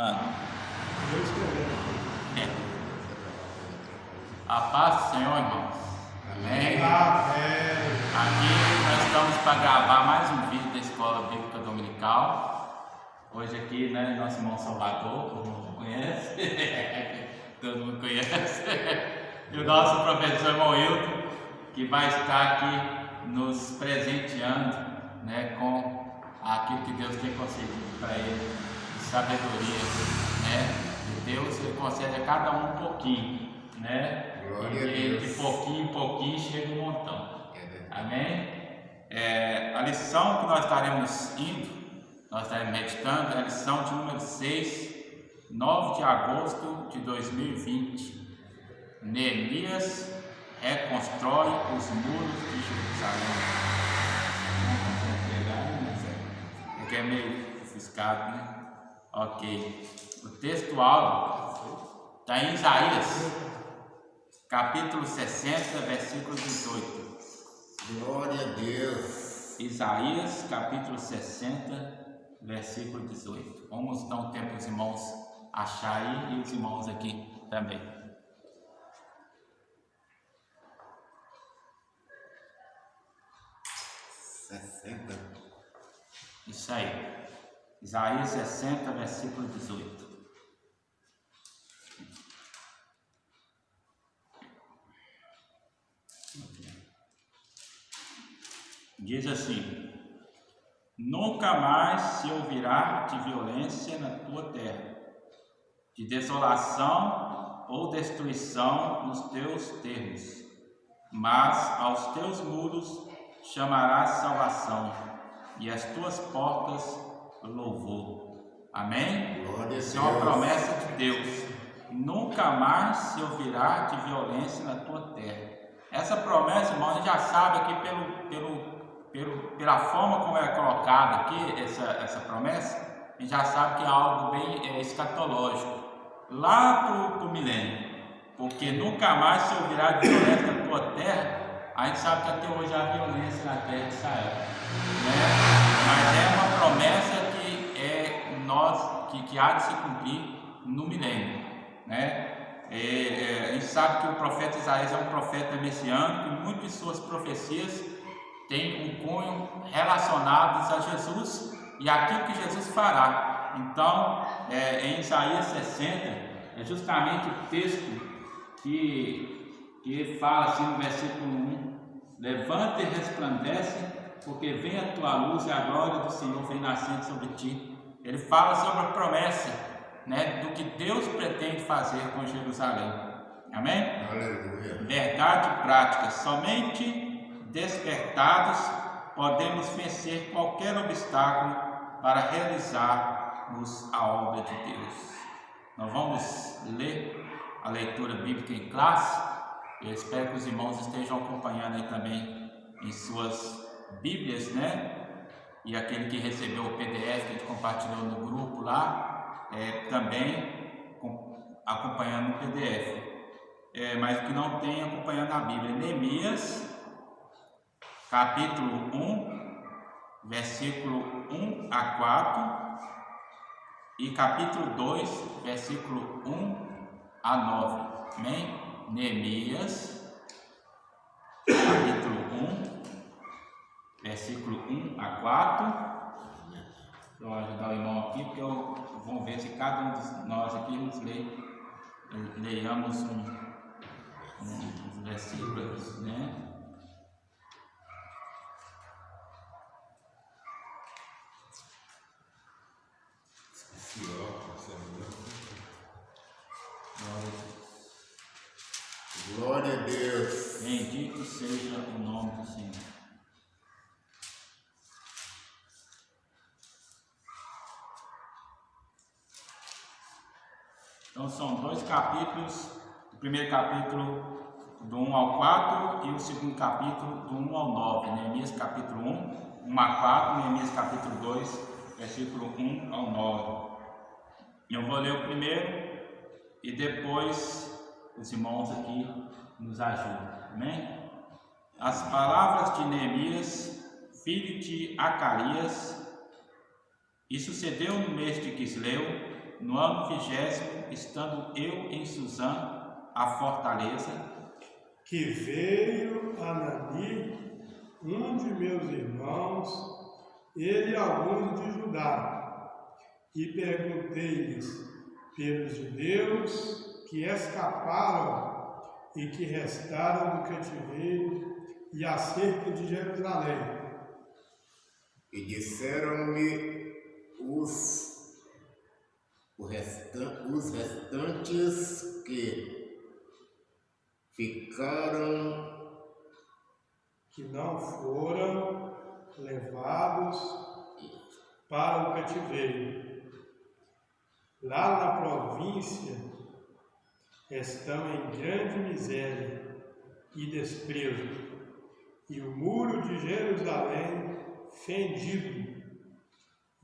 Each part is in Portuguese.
Quando? A paz do Senhor, irmãos. Amém. Aqui nós estamos para gravar mais um vídeo da Escola Bíblica Dominical. Hoje aqui, né, nosso irmão Salvador, todo mundo conhece. Todo mundo conhece. E o nosso professor irmão Hilton, que vai estar aqui nos presenteando, né, com aquilo que Deus tem concedido para ele, de sabedoria, né? E Deus, ele concede a cada um pouquinho, né? E de pouquinho em pouquinho chega um montão. Amém? A lição que nós estaremos meditando, é a lição de número 6, 9 de agosto de 2020. Neemias reconstrói os muros de Jerusalém. Aqui é meio ofuscado, né? Ok. O texto áudio está em Isaías, capítulo 60, versículo 18. Glória a Deus. Isaías, capítulo 60, versículo 18. Vamos dar um tempo para os irmãos achar aí e os irmãos aqui também. Isso aí. Isaías 60, versículo 18. Diz assim: nunca mais se ouvirá de violência na tua terra, de desolação ou destruição nos teus termos, mas aos teus muros chamarás salvação, e as tuas portas louvor. Amém? Isso é uma promessa de Deus. Nunca mais se ouvirá de violência na tua terra. Essa promessa, irmão, a gente já sabe aqui pela forma como é colocada aqui, essa promessa, a gente já sabe que é algo bem escatológico, lá para o milênio, porque nunca mais se ouvirá de violência na tua terra. A gente sabe que até hoje há violência na terra de Israel, né? Mas é uma promessa que há de se cumprir no milênio, né? A gente sabe que o profeta Isaías é um profeta messiânico e muitas de suas profecias têm um cunho relacionados a Jesus e aquilo que Jesus fará. Então, em Isaías 60, é justamente o texto que fala assim no versículo 1: levanta e resplandece, porque vem a tua luz e a glória do Senhor vem nascendo sobre ti. Ele fala sobre a promessa, né, do que Deus pretende fazer com Jerusalém. Amém? Aleluia. Verdade prática. Somente despertados podemos vencer qualquer obstáculo para realizarmos a obra de Deus. Nós vamos ler a leitura bíblica em classe. Eu espero que os irmãos estejam acompanhando aí também em suas Bíblias, né? E aquele que recebeu o PDF que a gente compartilhou no grupo lá, também acompanhando o PDF. Mas que não tem acompanhando a Bíblia. Neemias, capítulo 1, versículo 1 a 4 e capítulo 2, versículo 1 a 9. Amém? Neemias, capítulo 1, versículo 1 a 4. Eu vou ajudar o irmão aqui, porque vamos ver se cada um de nós aqui nos leiamos uns versículos, né? Glória a Deus. Bendito seja o nome do Senhor. Então são dois capítulos, o primeiro capítulo do 1 ao 4 e o segundo capítulo do 1 ao 9, Neemias capítulo 1 a 4, Neemias capítulo 2, versículo 1 ao 9. Eu vou ler o primeiro e depois os irmãos aqui nos ajudam, amém? As palavras de Neemias, filho de Acarias, e sucedeu no mês de Quisleu, no ano 20º, estando eu em Suzã, a fortaleza, que veio Anani, um de meus irmãos, ele e alguns de Judá, e perguntei-lhes pelos judeus que escaparam e que restaram do cativeiro e acerca de Jerusalém. E disseram-me os restantes que ficaram, que não foram levados para o cativeiro. Lá na província estão em grande miséria e desprezo, e o muro de Jerusalém fendido,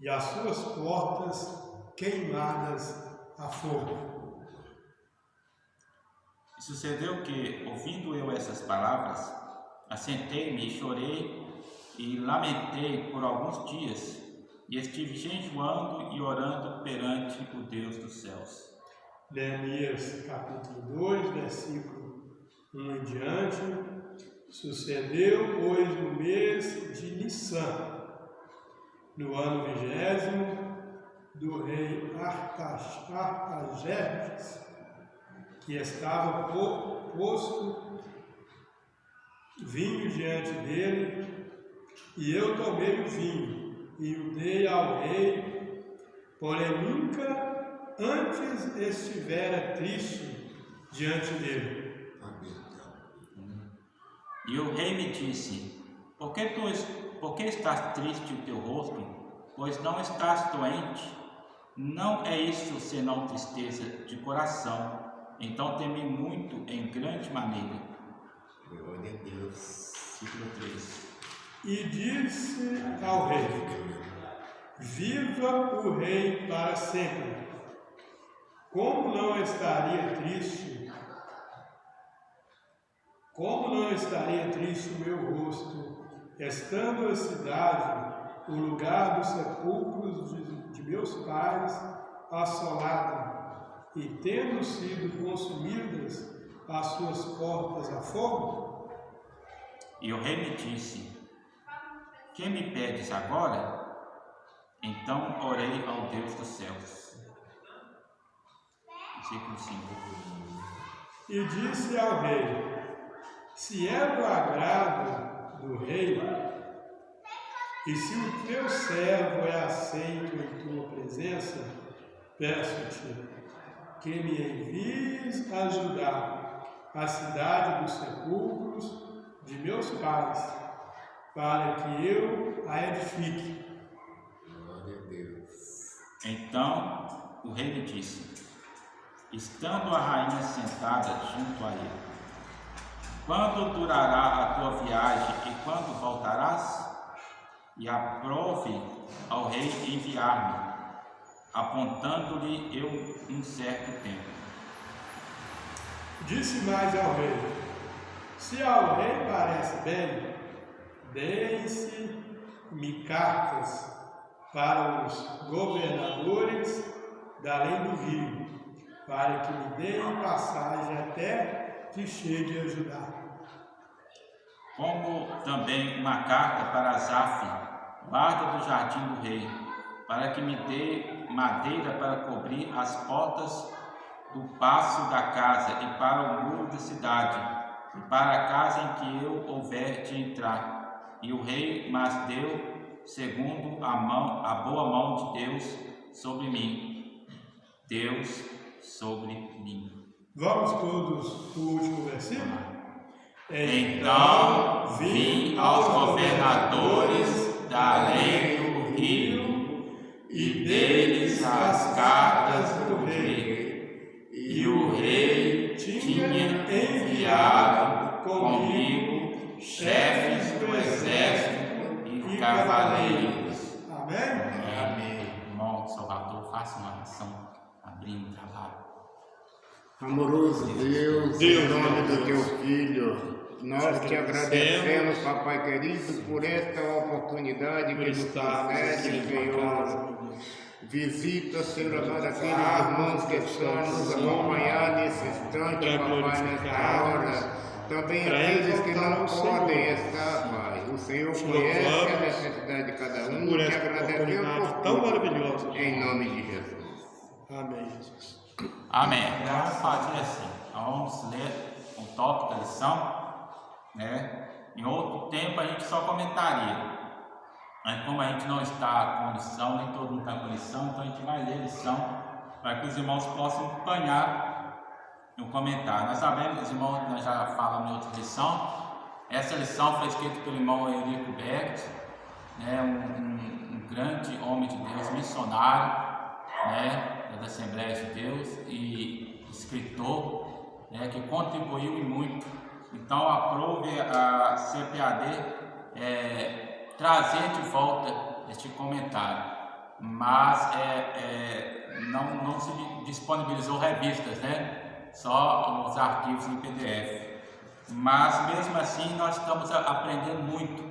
e as suas portas queimadas a fogo. E sucedeu que, ouvindo eu essas palavras, assentei-me e chorei e lamentei por alguns dias, e estive jejuando e orando perante o Deus dos céus. Neemias capítulo 2, versículo 1 em diante. Sucedeu, pois, no mês de Nissan, no ano 20º, do rei Artaxerxes, que estava posto vinho diante dele, e eu tomei o vinho e o dei ao rei, porém nunca antes estivera triste diante dele. E o rei me disse: por que estás triste o teu rosto? Pois não estás doente? Não é isso senão tristeza de coração. Então temi muito em grande maneira. glória a Deus. Versículo 3. E disse ao rei: viva o rei para sempre. Como não estaria triste o meu rosto, estando a cidade, o lugar dos sepulcros de meus pais, assolada, e tendo sido consumidas as suas portas a fogo? E o rei me disse: que me pedes agora? Então orei ao Deus dos céus. Versículo 5. E disse ao rei: se é do agrado do rei, e se o teu servo é aceito em tua presença, peço-te que me envies a Judá, a cidade dos sepulcros de meus pais, para que eu a edifique. Glória a Deus. Então o rei me disse, estando a rainha sentada junto a ele: quando durará a tua viagem e quando voltarás? E aprove ao rei enviar-me, apontando-lhe eu um certo tempo. Disse mais ao rei: se ao rei parece bem, deem-se-me cartas para os governadores da além do rio, para que me deem passagem até que chegue a Judá. Como também uma carta para Asaf, guarda do jardim do rei, para que me dê madeira para cobrir as portas do paço da casa e para o muro da cidade, e para a casa em que eu houver de entrar. E o rei mas deu segundo a boa mão de Deus sobre mim. Deus sobre mim. Vamos todos para o último versículo? Então vim aos governadores da além do rio e deles as cartas do rei. E o rei tinha enviado comigo chefes do exército e cavaleiros. Amém? Amém. Irmão Salvador, faça uma oração abrindo o trabalho. Amoroso Deus, em nome do teu Filho, nós te agradecemos, Papai querido, por esta oportunidade que nos concede, Senhor, Visita, Senhor amado, aqueles irmãos que estão nos acompanhar nesse instante, papai, nesta hora. Também aqueles que não podem estar, Pai. O Senhor conhece a necessidade de cada um. Por Te essa agradecemos oportunidade tão maravilhosa. em nome de Jesus. Amém, Jesus. Amém. Vamos fazer assim. Vamos ler um tópico da lição, né? Em outro tempo a gente só comentaria. Mas como a gente não está com lição, nem todo mundo está com lição, então a gente vai ler a lição para que os irmãos possam acompanhar no comentário. Nós sabemos, os irmãos, nós já falamos em outra lição. Essa lição foi escrita pelo irmão Eurico Beck, né? Um grande homem de Deus, missionário, né? Da Assembleia de Deus e escritor, né? Que contribuiu e muito. Então aprove a CPAD trazer de volta este comentário, mas não se disponibilizou revistas, né? Só os arquivos em PDF. Mas mesmo assim nós estamos aprendendo muito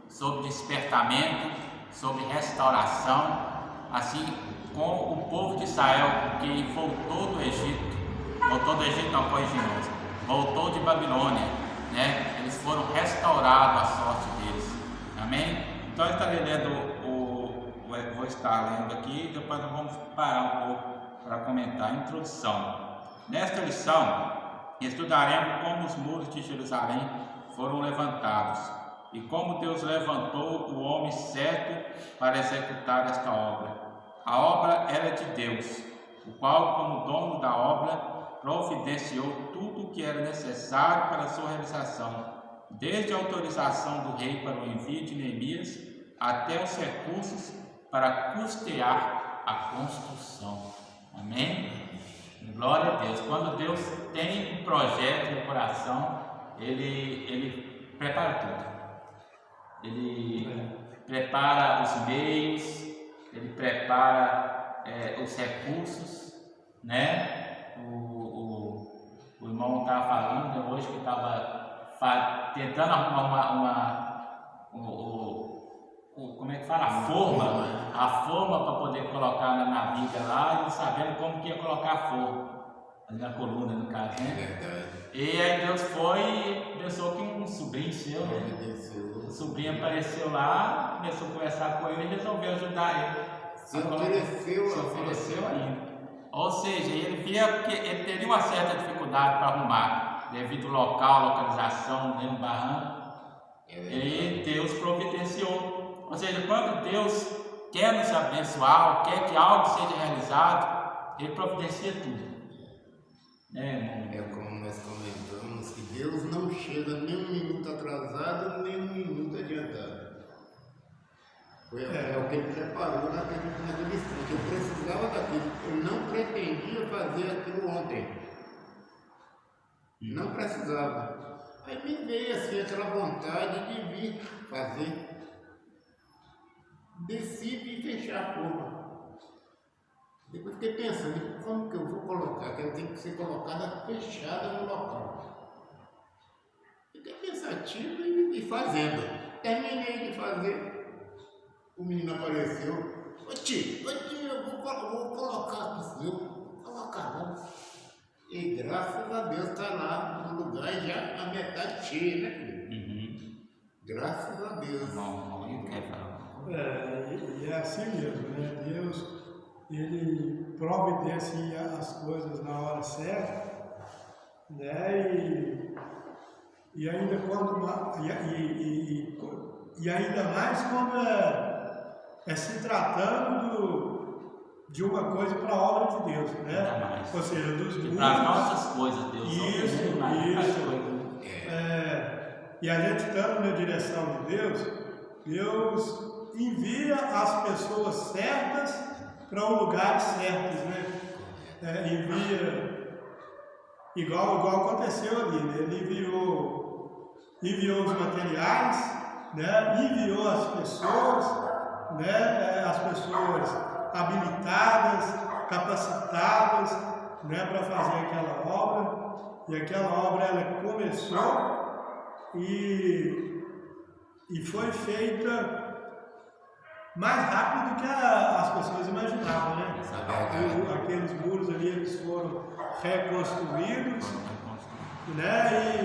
sobre despertamento, sobre restauração, assim com o povo de Israel que voltou do Egito não, corrigindo, voltou de Babilônia, né? Eles foram restaurados a sorte deles. Amém? Então eu estarei lendo, vou estar lendo aqui, depois nós vamos parar um pouco para comentar a introdução. Nesta lição, estudaremos como os muros de Jerusalém foram levantados e como Deus levantou o homem certo para executar esta obra. A obra era de Deus, o qual, como dono da obra, providenciou tudo o que era necessário para a sua realização, desde a autorização do rei para o envio de Neemias até os recursos para custear a construção. Amém? Glória a Deus. Quando Deus tem um projeto no coração, Ele prepara tudo. Ele prepara os meios, Ele prepara os recursos, né? O irmão estava falando hoje que estava tentando arrumar como é que fala? A forma para poder colocar na viga lá, e não sabendo como que ia colocar a forma na coluna, no caso, né? E aí Deus foi e pensou que um sobrinho seu, né? O sobrinho apareceu lá, começou a conversar com ele e resolveu ajudar ele. Se ofereceu ainda. Ou seja, ele via que ele teria uma certa dificuldade para arrumar, devido ao local, localização, dentro do barranco. E Deus providenciou. Ou seja, quando Deus quer nos abençoar, quer que algo seja realizado, Ele providencia tudo. É como nós comentamos, que Deus não chega nem um minuto atrasado, nem um minuto adiantado. Foi o que Ele preparou naquele instante. Eu precisava daquilo, eu não pretendia fazer aquilo ontem. Não precisava. Aí me veio assim aquela vontade de vir fazer. Decidi fechar a forma. Depois fiquei pensando, como que eu vou colocar? Que ela tem que ser colocada fechada no local. Fiquei pensativo e fazendo. Terminei de fazer. O menino apareceu. Ô tio, eu vou colocar aqui, vou colocar não. E graças a Deus está lá no lugar já a metade cheia, né, filho? Graças a Deus. E é assim mesmo, né? Deus, Ele providencia as coisas na hora certa, né? E ainda e ainda mais quando se tratando de uma coisa para a obra de Deus, né? Ou seja, dos mundos. Para as nossas coisas, Deus. Isso. E a gente estando na direção de Deus, Deus envia as pessoas certas para os lugares certos, né? Envia, igual aconteceu ali, né? Ele enviou os materiais, né? Enviou as pessoas, né? As pessoas habilitadas, capacitadas, né? Para fazer aquela obra, e aquela obra ela começou e foi feita mais rápido do que as pessoas imaginavam, né? Isso é verdade. Aqueles muros ali, eles foram reconstruídos, né?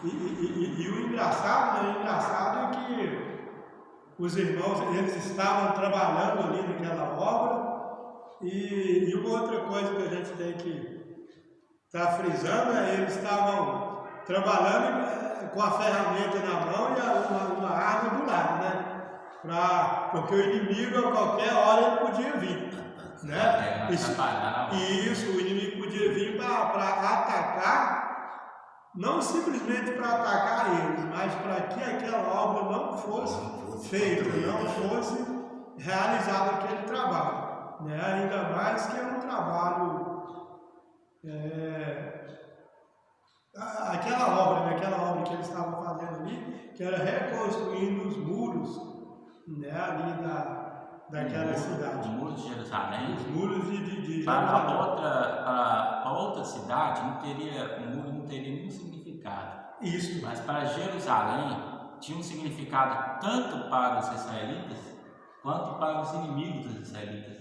E o engraçado, né? O engraçado é que os irmãos, eles estavam trabalhando ali naquela obra, e uma outra coisa que a gente tem que estar frisando é eles estavam trabalhando com a ferramenta na mão e uma arma do lado, né? Porque o inimigo a qualquer hora ele podia vir, né? Isso, o inimigo podia vir para atacar, não simplesmente para atacar eles, mas para que aquela obra não fosse feita, não fosse realizado aquele trabalho, né? Ainda mais que é um trabalho, aquela obra que eles estavam fazendo ali, que era reconstruindo os muros, né, ali daquela cidade. Os muros de Jerusalém. Os muros de Para outra cidade, o muro não teria nenhum significado. Isso. Mas para Jerusalém, tinha um significado tanto para os israelitas, quanto para os inimigos dos israelitas.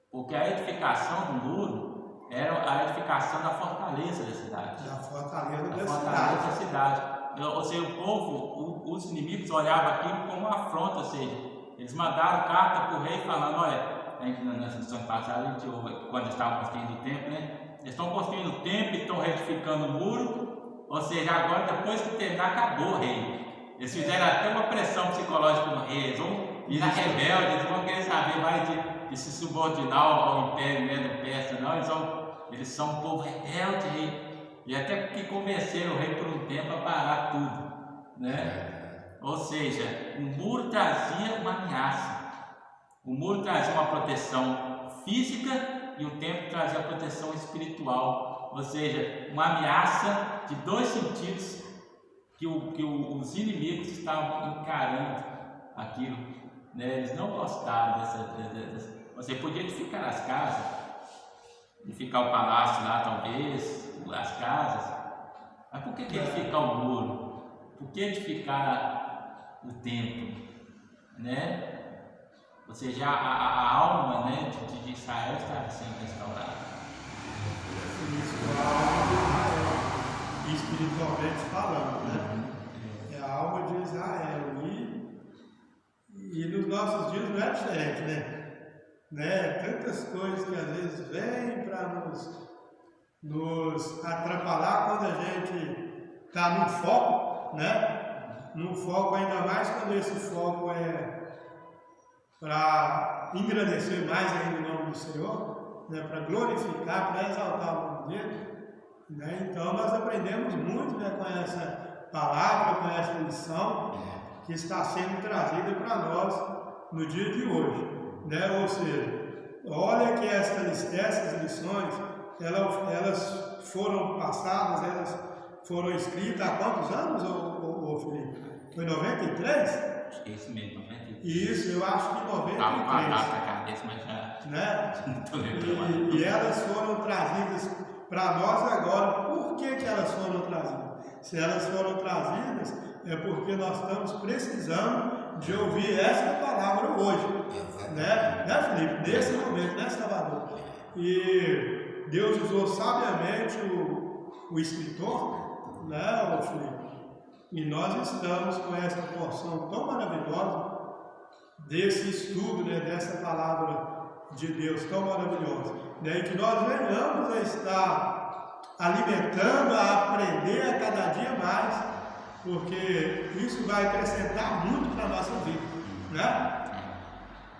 Porque a edificação do muro era a edificação da fortaleza da cidade. Da fortaleza da fortaleza cidade. Ou seja, o povo, os inimigos olhavam aquilo como uma afronta, ou seja, eles mandaram carta para o rei falando, olha, nas lições passadas, quando estavam construindo o templo, né? Eles estão construindo o templo e estão retificando o muro, ou seja, agora depois que terminar, acabou o rei. Eles fizeram até uma pressão psicológica no rei, eles vão virar rebeldes, eles vão querer saber mais de se subordinar ao império, né, do Persa, não, eles são um povo rebelde, rei. E até porque convenceram o rei por um tempo a parar tudo, né? Ou seja, o muro trazia uma ameaça. O muro trazia uma proteção física e o templo trazia a proteção espiritual. Ou seja, uma ameaça de dois sentidos que os inimigos estavam encarando aquilo, né? Eles não gostaram dessa. Você podia edificar as casas, edificar o palácio lá, talvez, as casas, mas por que edificar o muro? Por que edificar o templo? Né? Ou seja, a alma, né, de Israel estava sendo restaurada. Espiritualmente falando, né? É a alma de Israel. E nos nossos dias não é diferente, né? Tantas coisas que às vezes vêm para nos atrapalhar quando a gente está no foco, né? No foco, ainda mais quando esse foco é para engrandecer mais ainda o nome do Senhor, né? Para glorificar, para exaltar o nome dele, né? Então nós aprendemos muito, né, com essa palavra, com essa lição que está sendo trazida para nós no dia de hoje, né? Ou seja, olha que essas lições elas foram passadas, elas foram escritas há quantos anos, ô Felipe? Foi 93? Isso mesmo, 93. Isso, eu acho que 93. Estava com a data na cabeça, mas já né? não estou lembrando. E elas foram trazidas para nós agora. Por que elas foram trazidas? Se elas foram trazidas, é porque nós estamos precisando de ouvir essa palavra hoje. Né, Felipe? Nesse momento, né, Salvador? E Deus usou sabiamente o escritor, né, o Felipe? E nós estamos com essa porção tão maravilhosa desse estudo, né, dessa palavra de Deus tão maravilhosa, né, e que nós venhamos a estar alimentando, a aprender a cada dia mais, porque isso vai acrescentar muito para a nossa vida, né?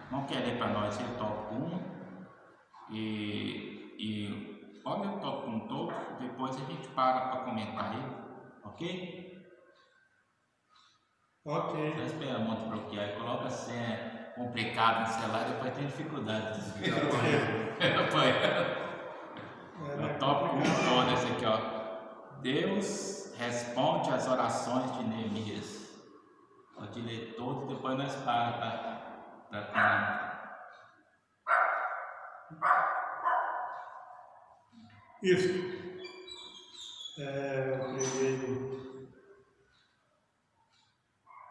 Vamos querer para nós o tópico 1 e olha o tópico 1 todo, depois a gente para comentar ele, ok? Ok. Só espera o monte bloquear e coloca a senha complicada no celular e depois tem dificuldade. O tópico 1 todo esse aqui, ó. Deus responde às orações de Neemias. Pode ler todo e depois nós para comentar. Isso.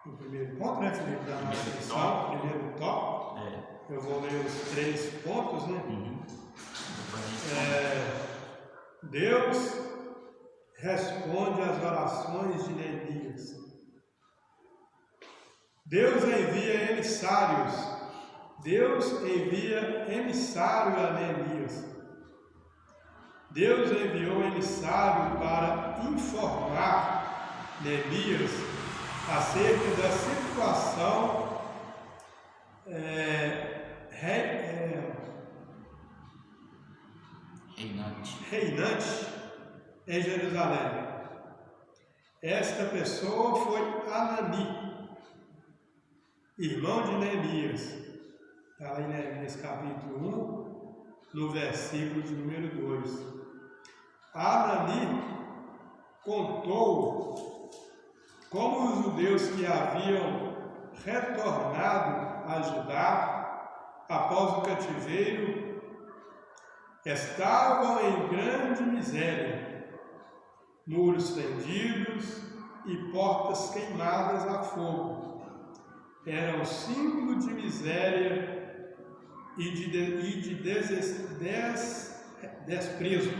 O primeiro ponto né, Felipe, da nossa lição, primeiro tópico. Eu vou ler os 3 pontos, né? Deus responde às orações de Neemias. Deus envia emissários. Deus envia emissário a Neemias. Deus enviou emissário para informar Neemias acerca da situação reinante em Jerusalém. Esta pessoa foi Anani, irmão de Neemias. Está lá em Neemias capítulo 1, no versículo de número 2. Anani contou como os judeus que haviam retornado a Judá após o cativeiro estavam em grande miséria, muros fendidos e portas queimadas a fogo. Eram símbolo de miséria e de desprezo,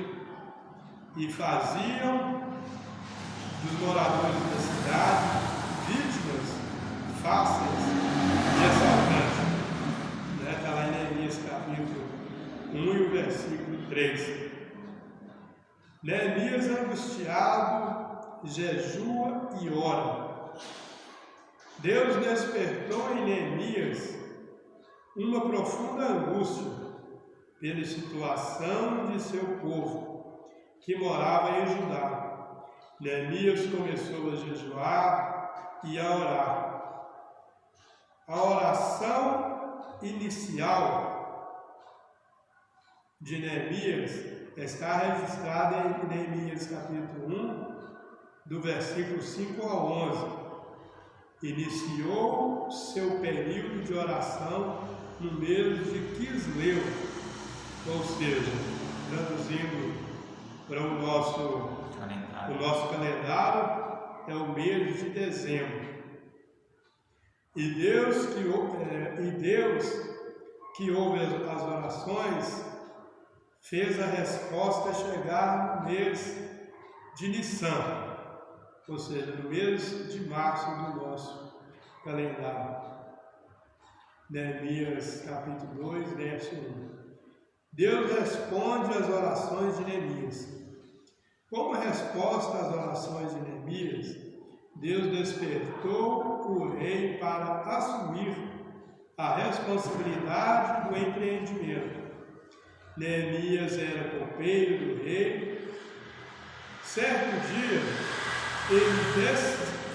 e faziam dos moradores da cidade vítimas fáceis de assaltantes. Está lá em Neemias capítulo 1 e o versículo 3. Neemias, angustiado, jejua e ora. Deus despertou em Neemias uma profunda angústia pela situação de seu povo, que morava em Judá. Neemias começou a jejuar e a orar. A oração inicial de Neemias está registrada em Neemias capítulo 1, do versículo 5 ao 11. Iniciou seu período de oração no mês de Quisleu, ou seja, traduzindo para o nosso calendário, é o mês de dezembro. E Deus que ouve as orações fez a resposta chegar no mês de Nissan, ou seja, no mês de março do nosso calendário. Neemias capítulo 2, verso 1. Deus responde às orações de Neemias. Como resposta às orações de Neemias, Deus despertou o rei para assumir a responsabilidade do empreendimento. Neemias era copeiro do rei. Certo dia,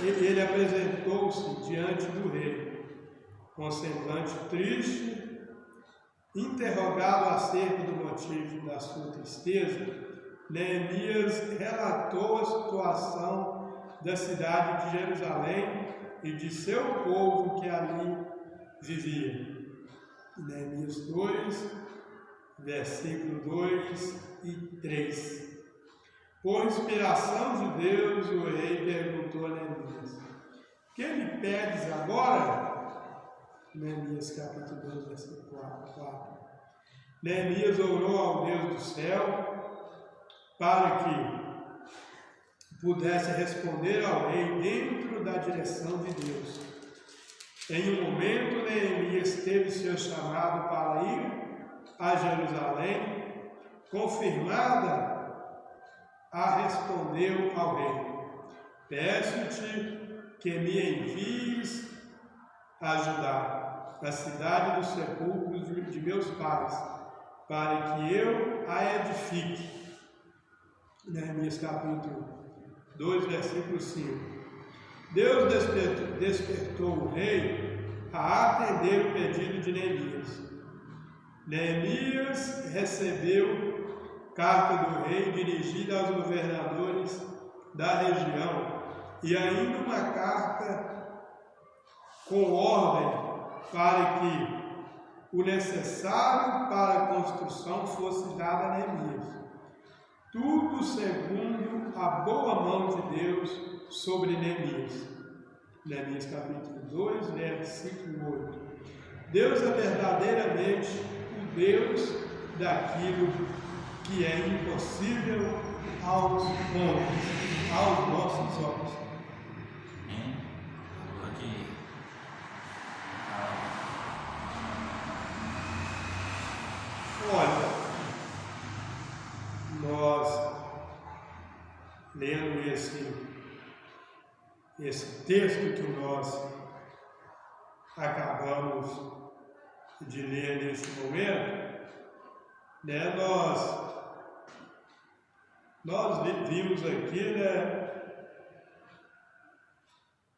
ele apresentou-se diante do rei, com semblante triste. Interrogado acerca do motivo da sua tristeza, Neemias relatou a situação da cidade de Jerusalém e de seu povo que ali vivia. Neemias 2, versículo 2 e 3. Por inspiração de Deus, o rei perguntou a Neemias: que me pedes agora? Neemias capítulo 2, versículo 4. Neemias orou ao Deus do céu para que pudesse responder ao rei dentro da direção de Deus. Em um momento, Neemias teve seu chamado para ir a Jerusalém. Confirmada, respondeu ao rei: peço-te que me envies a Judá, a cidade dos sepulcros de meus pais, para que eu a edifique. Neemias capítulo 2, versículo 5. Deus despertou o rei a atender o pedido de Neemias. Neemias recebeu carta do rei dirigida aos governadores da região e ainda uma carta com ordem para que o necessário para a construção fosse dado a Neemias. Tudo segundo a boa mão de Deus sobre Neemias. Neemias capítulo 2, versículo 8. Deus é verdadeiramente o Deus daquilo que é impossível aos homens, aos nossos olhos. Olha, nós lendo esse texto que nós acabamos de ler nesse momento, né, nós vimos aqui, né,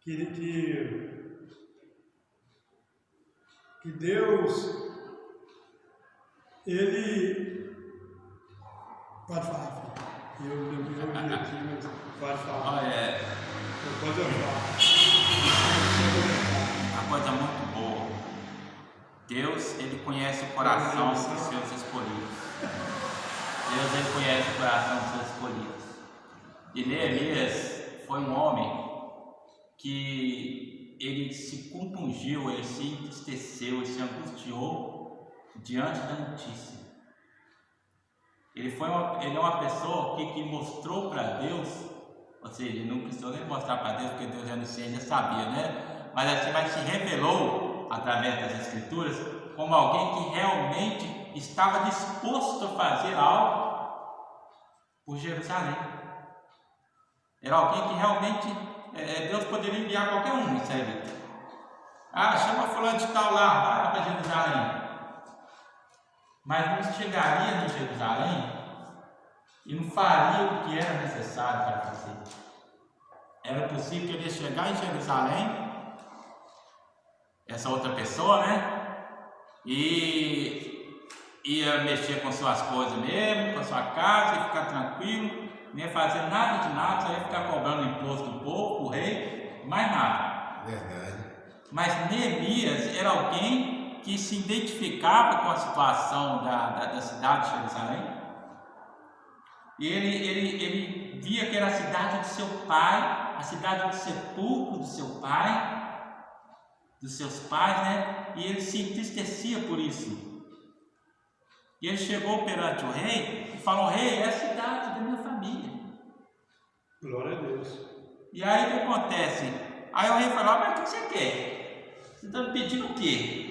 que Deus, Ele... Pode falar, filho. Eu vi aqui, mas pode falar. Depois eu falo. Uma coisa muito boa. Deus, Ele conhece o coração dos seus escolhidos. Deus, Ele conhece o coração dos seus escolhidos. E Neemias foi um homem que ele se compungiu, ele se entristeceu, ele se angustiou diante da notícia. Ele é uma pessoa que mostrou para Deus, ou seja, ele não precisou nem mostrar para Deus, porque Deus já sabia, né? Mas se revelou através das Escrituras como alguém que realmente estava disposto a fazer algo por Jerusalém. Era alguém que realmente Deus poderia enviar qualquer um israelita. Chama fulano de tal lá, vai para Jerusalém. Mas não chegaria em Jerusalém e não faria o que era necessário para fazer. Era possível que ele ia chegar em Jerusalém, essa outra pessoa, né? E ia mexer com suas coisas mesmo, com a sua casa, ia ficar tranquilo, não ia fazer nada de nada, só ia ficar cobrando imposto do povo, o rei, mais nada. Verdade. Mas Neemias era alguém que se identificava com a situação da cidade de Jerusalém. E ele via que era a cidade do seu pai, a cidade do sepulcro do seu pai, dos seus pais, né? E ele se entristecia por isso. E ele chegou perante o rei e falou: rei, é a cidade da minha família. Glória a Deus. E aí o que acontece? Aí o rei falou: mas o que você quer? Você está me pedindo o quê?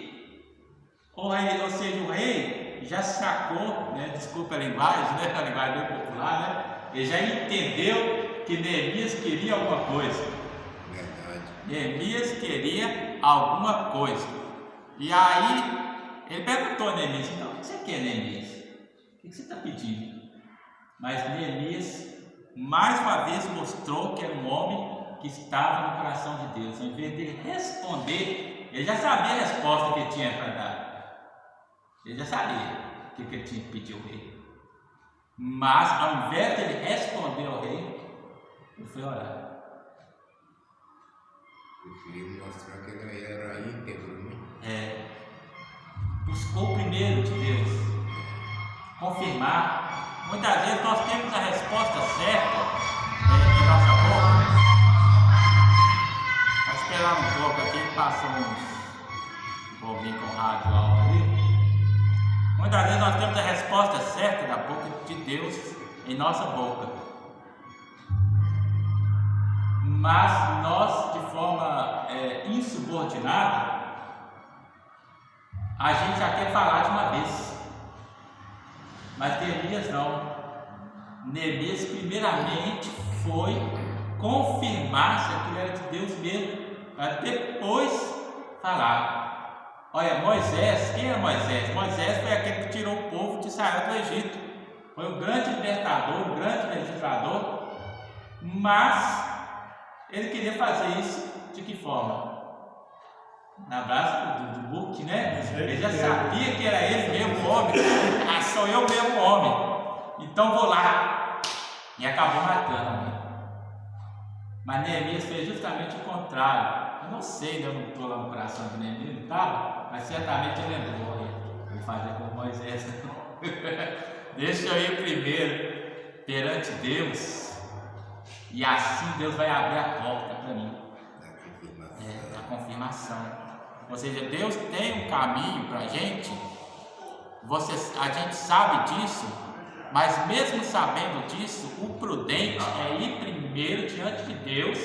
Ou seja, o rei já sacou, né? Desculpa a linguagem, né? A linguagem bem popular, né? Ele já entendeu que Neemias queria alguma coisa. Verdade. Neemias queria alguma coisa. E aí ele perguntou a Neemias: então, o que você quer, Neemias? O que você está pedindo? Mas Neemias, mais uma vez, mostrou que era um homem que estava no coração de Deus. Em vez de ele responder, ele já sabia a resposta que ele tinha para dar. Ele já sabia o que ele tinha que pedir ao rei. Mas, ao invés de ele responder ao rei, ele foi orar. Preferiu mostrar que ele era íntegro, né? Buscou primeiro de Deus confirmar. Muitas vezes nós temos a resposta certa em nossa boca. Vamos esperar um pouco aqui, passou um povinho com rádio alto ali. Muitas vezes nós temos a resposta certa da boca de Deus em nossa boca. Mas nós, de forma insubordinada, a gente já quer falar de uma vez. Mas Neemias não. Neemias primeiramente foi confirmar se aquilo era de Deus mesmo, para depois falar. Olha, Moisés, quem era Moisés? Moisés foi aquele que tirou o povo de Israel do Egito. Foi um grande libertador, um grande legislador, mas ele queria fazer isso de que forma? Na base do book, né? Ele já sabia que era ele mesmo homem. Sou eu mesmo homem. Então vou lá. E acabou matando. Mas Neemias fez justamente o contrário. Eu não sei, eu não estou lá no coração de Neemias, não estava, mas certamente ele lembrou. Vou fazer como Moisés. Deixa eu ir primeiro perante Deus. E assim Deus vai abrir a porta para mim. confirmação. Ou seja, Deus tem um caminho para a gente, a gente sabe disso, mas mesmo sabendo disso, o prudente é ir primeiro diante de Deus,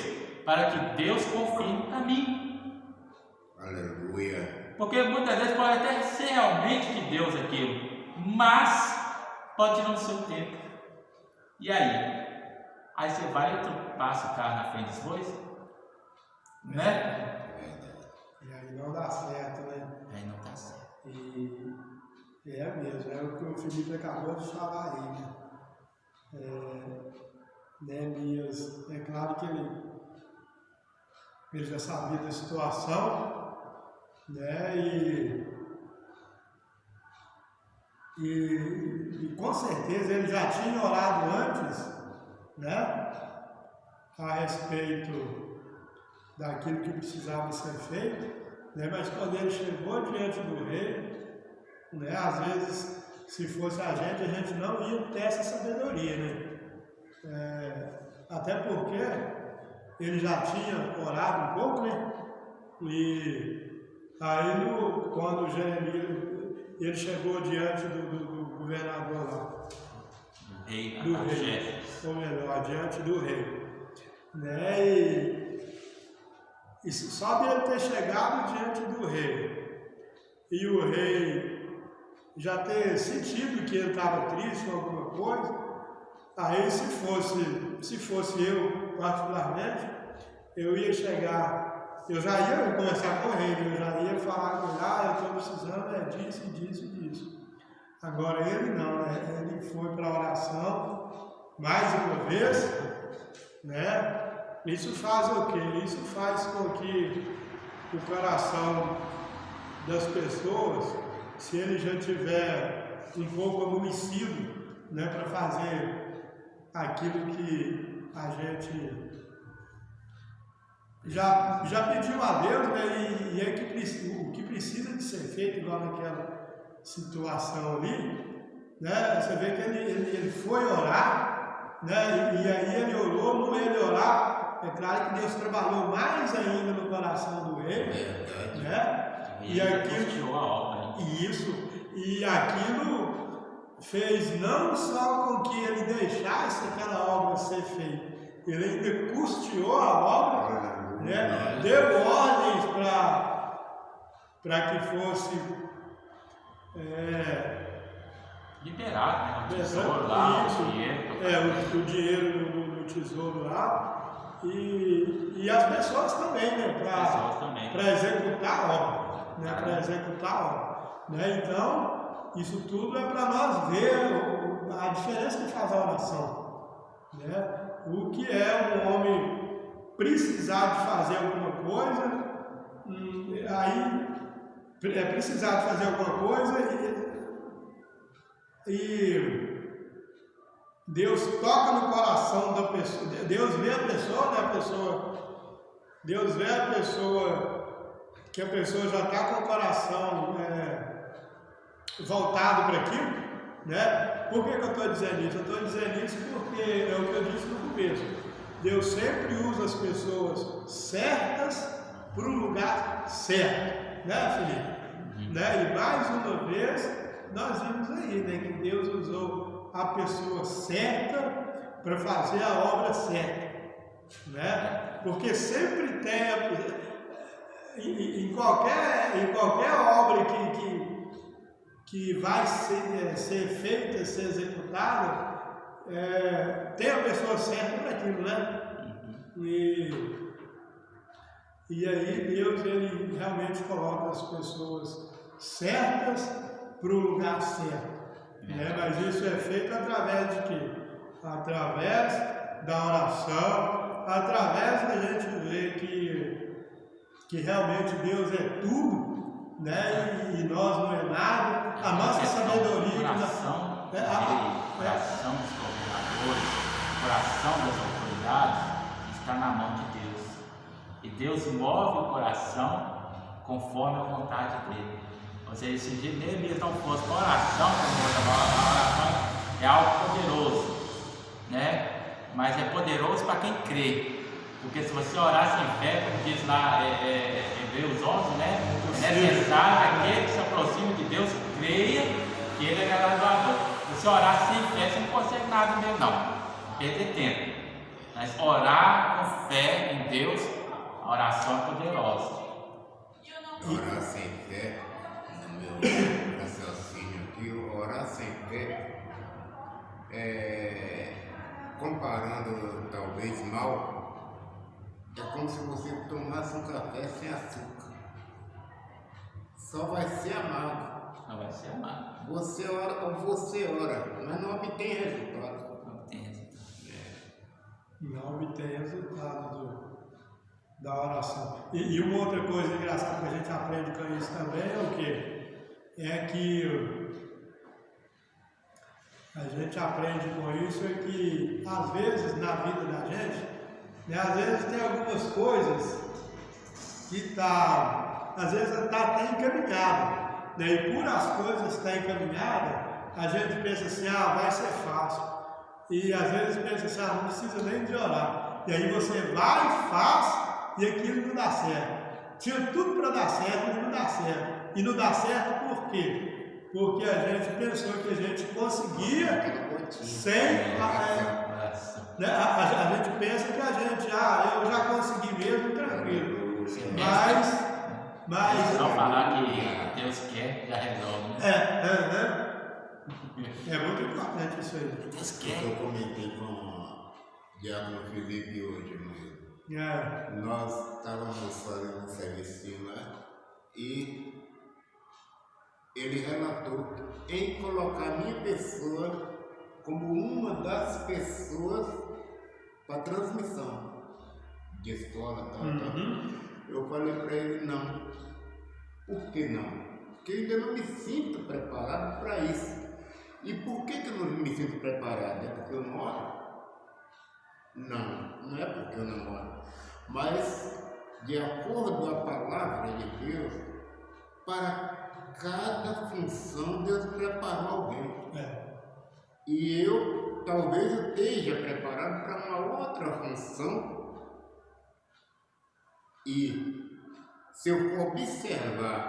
para que Deus confirme o caminho. Aleluia. Porque muitas vezes pode até ser realmente de Deus aquilo, mas pode não ser o tempo. E aí? Aí você vai e tu passa o carro na frente dos bois? Né? E aí não dá certo, né? Aí não tá certo. E é mesmo, é o que o Felipe acabou de falar aí, né? Neemias, é claro que ele já sabia da situação, né? E com certeza ele já tinha orado antes, né? A respeito daquilo que precisava ser feito, né? Mas quando ele chegou diante do rei, né? Às vezes, se fosse a gente não ia ter essa sabedoria, né? Até porque ele já tinha orado um pouco, né? E aí, quando Jeremias ele chegou diante do governador lá, do rei, ou melhor, diante do rei, né? E só de ele ter chegado diante do rei e o rei já ter sentido que ele estava triste com alguma coisa, aí se fosse eu particularmente, eu ia chegar, eu já ia conversar com o rei, eu já ia falar com ele, eu estou precisando disso, disso, disso. Agora ele não, né? Ele foi para a oração mais uma vez, né? Isso faz o quê? Isso faz com que o coração das pessoas, se ele já tiver um pouco amolecido, né, para fazer aquilo que a gente já pediu a Deus, né, e é o que precisa de ser feito, igual naquela situação ali, né, você vê que ele foi orar, né, e aí ele orou, no ele orar, é claro que Deus trabalhou mais ainda no coração do rei, né, e aquilo, a obra, e aquilo fez não só com que ele deixasse aquela obra ser feita, ele ainda custeou a obra, né? Deu ordens para que fosse liberado, né? O tesouro lá, o dinheiro. O dinheiro no tesouro lá. E as pessoas também, né? Para executar a obra. Né? Para executar a obra. Né? Então, isso tudo é para nós ver a diferença que faz a oração. Né? O que é um homem precisar de fazer alguma coisa, aí precisar de fazer alguma coisa e Deus toca no coração da pessoa, Deus vê a pessoa, né, Deus vê a pessoa, que a pessoa já está com o coração voltado para aquilo, né? Por que eu estou dizendo isso? Eu estou dizendo isso porque é o que eu disse no começo. Deus sempre usa as pessoas certas para o lugar certo, né, Felipe? Né? E mais uma vez, nós vimos aí, né, que Deus usou a pessoa certa para fazer a obra certa, né? Porque sempre tem, em qualquer obra que vai ser feita, ser executada, tem a pessoa certa para aquilo, né? E aí Deus, ele realmente coloca as pessoas certas para o lugar certo. Né? Mas isso é feito através de quê? Através da oração, através da gente ver que realmente Deus é tudo, né? E nós não é nada. A nossa sabedoria... O coração dos governadores, o coração das autoridades está na mão de Deus. E Deus move o coração conforme a vontade dele. Ou seja, se Neemias não fosse com a oração, a oração é algo poderoso, né? Mas é poderoso para quem crê. Porque se você orar sem fé, como diz lá Hebreus 11, né? É necessário que aquele que se aproxime de Deus creia que Ele é galardoador. Se você orar sem fé, você não consegue nada mesmo, não. Perder tempo. Mas orar com fé em Deus, a oração é poderosa. Orar sem fé, no meu raciocínio aqui, orar sem fé, comparando talvez mal, é como se você tomasse um café sem açúcar. Só vai ser amargo. Não vai ser amado. Você ora, mas não obtém resultado. Não tem resultado. Não obtém resultado da oração. E uma outra coisa engraçada que a gente aprende com isso também é o quê? É que a gente aprende com isso é que às vezes na vida da gente, né, às vezes tem algumas coisas que às vezes está até encaminhada. Né, e por as coisas estar encaminhadas, a gente pensa assim, vai ser fácil. E às vezes pensa assim, não precisa nem de orar. E aí você vai, faz, e aquilo não dá certo. Tinha tudo para dar certo, mas não dá certo. E não dá certo por quê? Porque a gente pensou que a gente conseguia sem... a gente pensa que a gente, eu já consegui mesmo, tranquilo. Mas só falar que Deus quer, já resolve. É muito importante isso aí. Deus quer. Eu comentei com o Diácono Felipe hoje, mas nós estávamos fazendo um serviço lá e ele relatou em colocar minha pessoa como uma das pessoas para transmissão de escola, tal. Eu falei para ele, não. Por que não? Porque eu ainda não me sinto preparado para isso. E por que eu não me sinto preparado? É porque eu não oro? Não é porque eu não oro. Mas, de acordo com a palavra de Deus, para cada função Deus preparou alguém. E talvez eu esteja preparado para uma outra função. E se eu for observar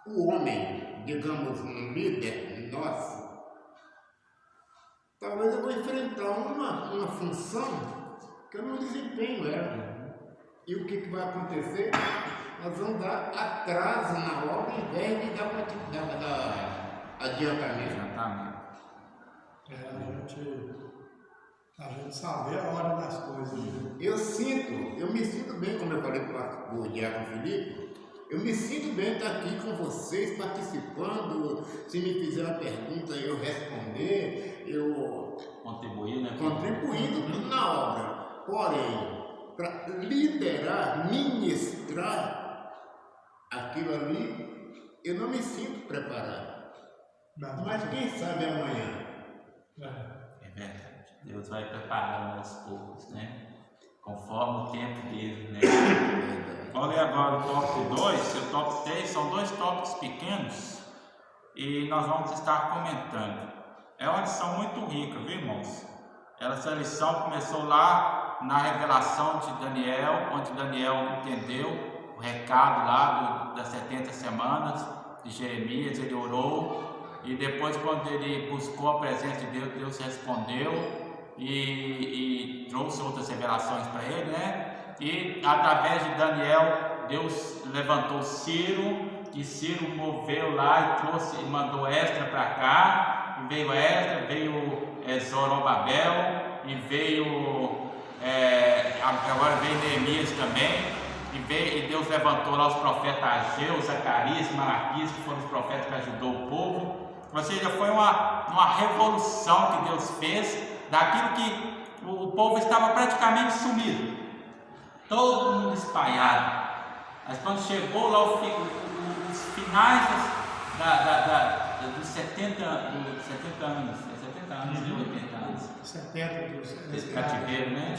o homem, digamos, um líder nosso, talvez eu vou enfrentar uma função que eu não desempenho ela. E o que vai acontecer? Nós vamos dar atraso na obra em vez de dar adiantamento. A gente sabe a hora das coisas. Eu me sinto bem, como eu falei para o Diácono Felipe, eu me sinto bem estar aqui com vocês, participando. Se me fizer uma pergunta, eu responder, eu contribuindo na obra. Porém, para liderar, ministrar aquilo ali, eu não me sinto preparado. Mas quem sabe amanhã? É verdade. Deus vai preparando aos poucos, né? Conforme o tempo dele, né? Vou ler agora o tópico 2 e o tópico 3, são dois tópicos pequenos e nós vamos estar comentando. É uma lição muito rica, viu, irmãos? Essa lição começou lá na revelação de Daniel, onde Daniel entendeu o recado lá das 70 semanas de Jeremias, ele orou. E depois, quando ele buscou a presença de Deus, Deus respondeu e trouxe outras revelações para ele, né? E através de Daniel, Deus levantou Ciro, e Ciro moveu lá e trouxe, e mandou Esdras para cá, e veio Esdras, veio Zorobabel, e veio, agora veio Neemias também. E Deus levantou lá os profetas Ageu, Zacarias, Malaquias, que foram os profetas que ajudou o povo. Ou seja, foi uma revolução que Deus fez daquilo que o povo estava praticamente sumido, todo mundo espalhado. Mas quando chegou lá os finais dos 70 anos, 70 anos, 80 anos, 70 desse cativeiro, né?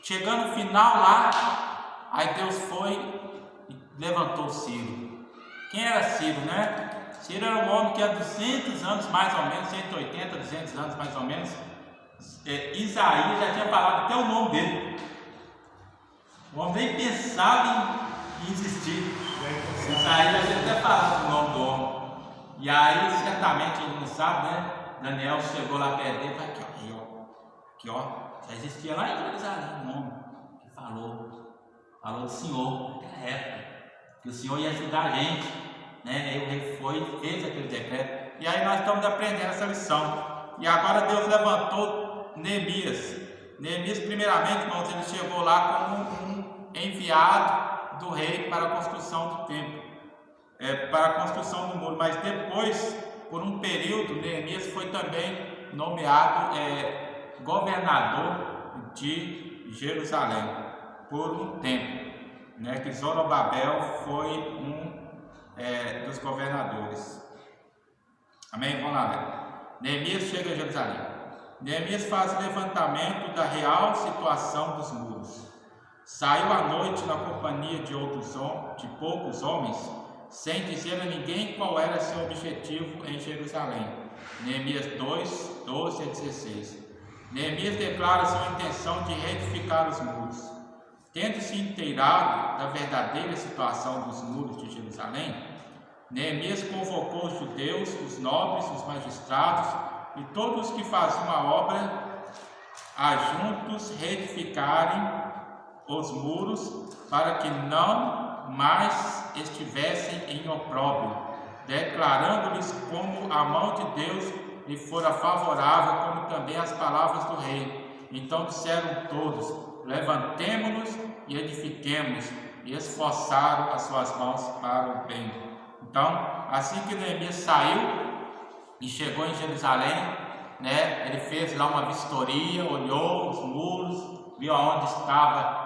Chegando no final lá, aí Deus foi e levantou Ciro. Quem era Ciro, né? Ciro era um homem que há 200 anos mais ou menos, 180, 200 anos mais ou menos, Isaías já tinha falado até o nome dele. O homem nem pensava em existir. Isaías já tinha até falado o nome do homem. E aí, certamente, ele não sabe, né? Daniel chegou lá perto dele e falou: aqui ó, já existia lá em Jerusalém um homem que falou do Senhor naquela época, que o Senhor ia ajudar a gente, né? E o rei foi e fez aquele decreto. E aí nós estamos aprendendo essa lição. E agora Deus levantou Neemias. Neemias, primeiramente, irmãos, ele chegou lá como um enviado do rei para a construção do templo, para a construção do muro. Mas depois, por um período, Neemias foi também nomeado governador de Jerusalém por um tempo, né? Que Zorobabel foi um dos governadores. Amém? Vamos lá, né? Neemias chega a Jerusalém. Neemias faz levantamento da real situação dos muros. Saiu à noite na companhia de poucos homens, sem dizer a ninguém qual era seu objetivo em Jerusalém. Neemias 2, 12 a 16. Neemias declara sua intenção de reedificar os muros. Tendo se inteirado da verdadeira situação dos muros de Jerusalém, Neemias convocou os judeus, os nobres, os magistrados e todos os que faziam a obra a juntos reedificarem os muros para que não mais estivessem em opróbrio, declarando-lhes como a mão de Deus lhe fora favorável, como também as palavras do rei. Então disseram todos: levantemo-nos e edifiquemos, e esforçaram as suas mãos para o bem. Então, assim que Neemias saiu e chegou em Jerusalém, né, ele fez lá uma vistoria, olhou os muros, viu aonde estava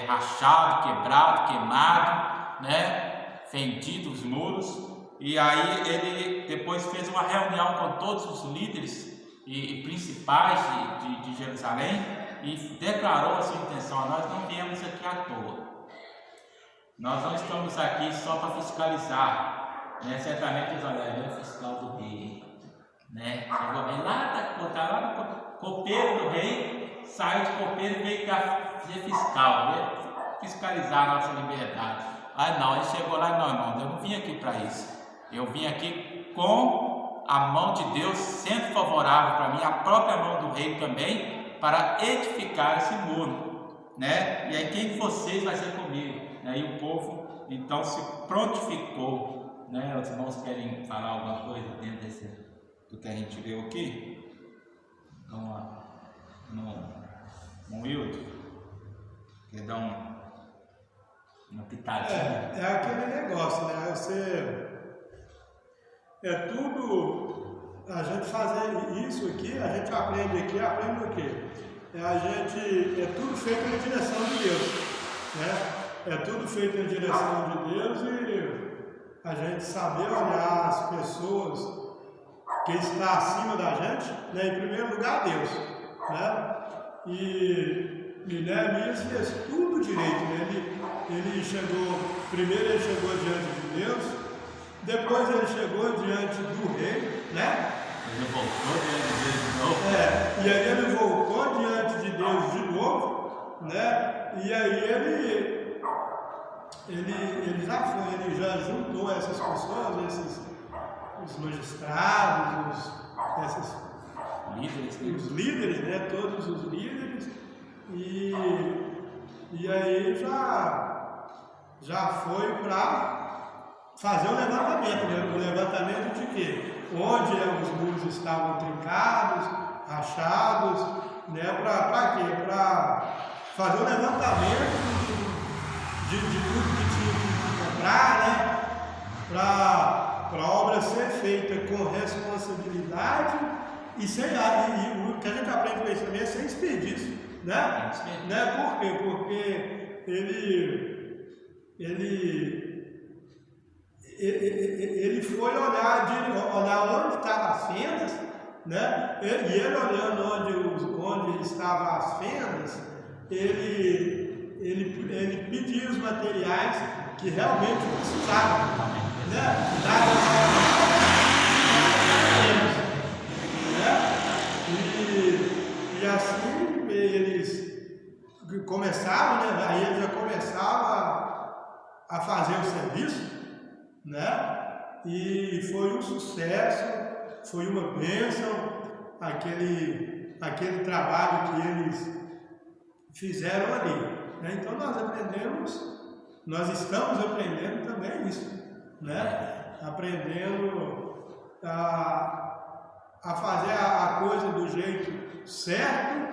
rachado, quebrado, queimado, né, fendido os muros. E aí ele depois fez uma reunião com todos os líderes e principais de Jerusalém e declarou a sua intenção: nós não viemos aqui à toa, nós não estamos aqui só para fiscalizar, né? Certamente eles olharam o fiscal do rei, né? Chegou bem lá, botaram lá no copeiro do rei, saiu de copeiro e veio para ser fiscal, né? Fiscalizar a nossa liberdade. Não, ele chegou lá: não, irmão, eu não vim aqui para isso. Eu vim aqui com a mão de Deus sendo favorável para mim, a própria mão do rei também, para edificar esse muro, né? E aí quem de vocês vai ser comigo? E o povo então se prontificou, né? Os irmãos querem falar alguma coisa dentro do que a gente viu aqui? Vamos lá, no Wilton, quer dar uma pitadinha? É aquele negócio, né? Tudo, a gente fazer isso aqui, a gente aprende o quê? É tudo feito na direção de Deus, né? É tudo feito na direção de Deus e a gente saber olhar as pessoas que está acima da gente, né? Em primeiro lugar, Deus, né? E Neemias fez tudo direito, né? Primeiro ele chegou diante de Deus, depois ele chegou diante do rei, né? Ele voltou diante de Deus de novo. E aí ele voltou diante de Deus de novo, né? E aí ele já juntou essas pessoas, os magistrados, os líderes, né? Todos os líderes, e aí já foi para fazer o levantamento, né? O levantamento de quê? Onde os muros estavam trincados, rachados, né? Para quê? Para fazer o levantamento de tudo que tinha que comprar, né? Para a obra ser feita com responsabilidade e o que a gente aprende com isso também é sem desperdício, né? Por quê? Porque ele foi olhar onde estavam as fendas, né? E ele olhando onde estavam as fendas, ele pediu os materiais que realmente precisavam, né? E a assim eles começaram, né? Aí eles já começavam a fazer o serviço, né? E foi um sucesso, foi uma bênção aquele trabalho que eles fizeram ali, né? Então nós estamos aprendendo também isso, né? Aprendendo a fazer a coisa do jeito certo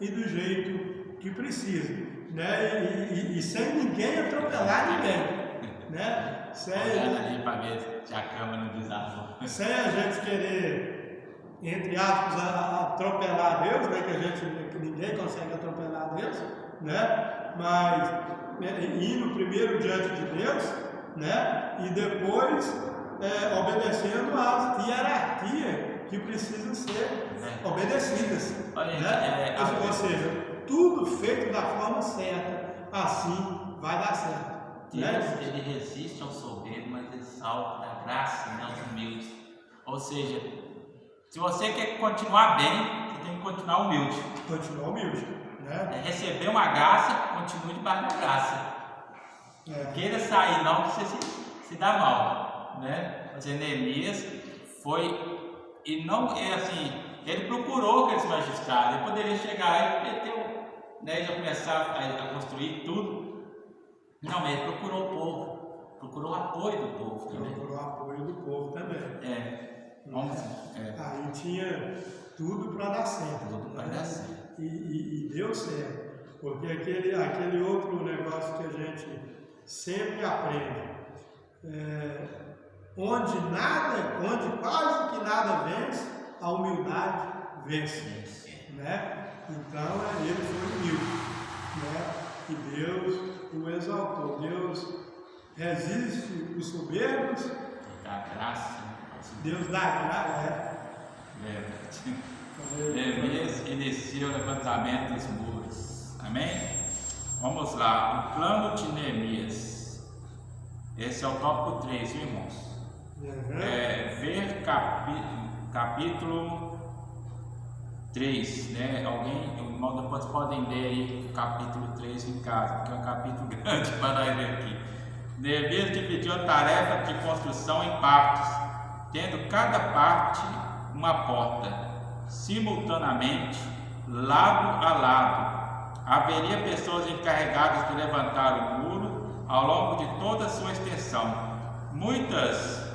e do jeito que precisa, né? E sem ninguém atropelar ninguém, né? Olhando ali para ver se a cama não desabou. Sem a gente querer, entre aspas, atropelar Deus, né? Que ninguém consegue atropelar Deus, né? Mas indo primeiro diante de Deus, né? E depois obedecendo às hierarquias que precisam ser obedecidas. Olha, né? Ou seja, tudo feito da forma certa, assim vai dar certo. Deus, né? ele resiste ao soberbo, mas exalta a graça e aos humildes. Ou seja, se você quer continuar bem, você tem que continuar humilde. Continuar humilde, né? Receber uma graça, continue debaixo da graça. Queira sair não, que você se dá mal, né? Mas Neemias foi, e não é assim, ele procurou aqueles magistrados, ele poderia chegar e meteu, né, já começar a construir tudo. Não, mas ele procurou o povo, procurou o apoio do povo também. Procurou o apoio do povo também. Aí tinha tudo para dar certo. Tudo para dar certo. E deu certo. Porque aquele outro negócio que a gente sempre aprende, onde quase que nada vence, a humildade vence. Né? Então ele foi humilde. Né? E Deus o exaltou. Deus resiste os soberbos. Dá graça. Deus dá graça. Neemias inicia o levantamento dos muros. Amém? Vamos lá. O plano de Neemias. Esse é o tópico 3, viu, irmãos? Ver capítulo 3, né? Irmão, depois podem ler aí o capítulo 3 em casa, porque é um capítulo grande para nós ler aqui. Neemias dividiu a tarefa de construção em partes, tendo cada parte uma porta, simultaneamente, lado a lado. Haveria pessoas encarregadas de levantar o muro ao longo de toda a sua extensão. Muitas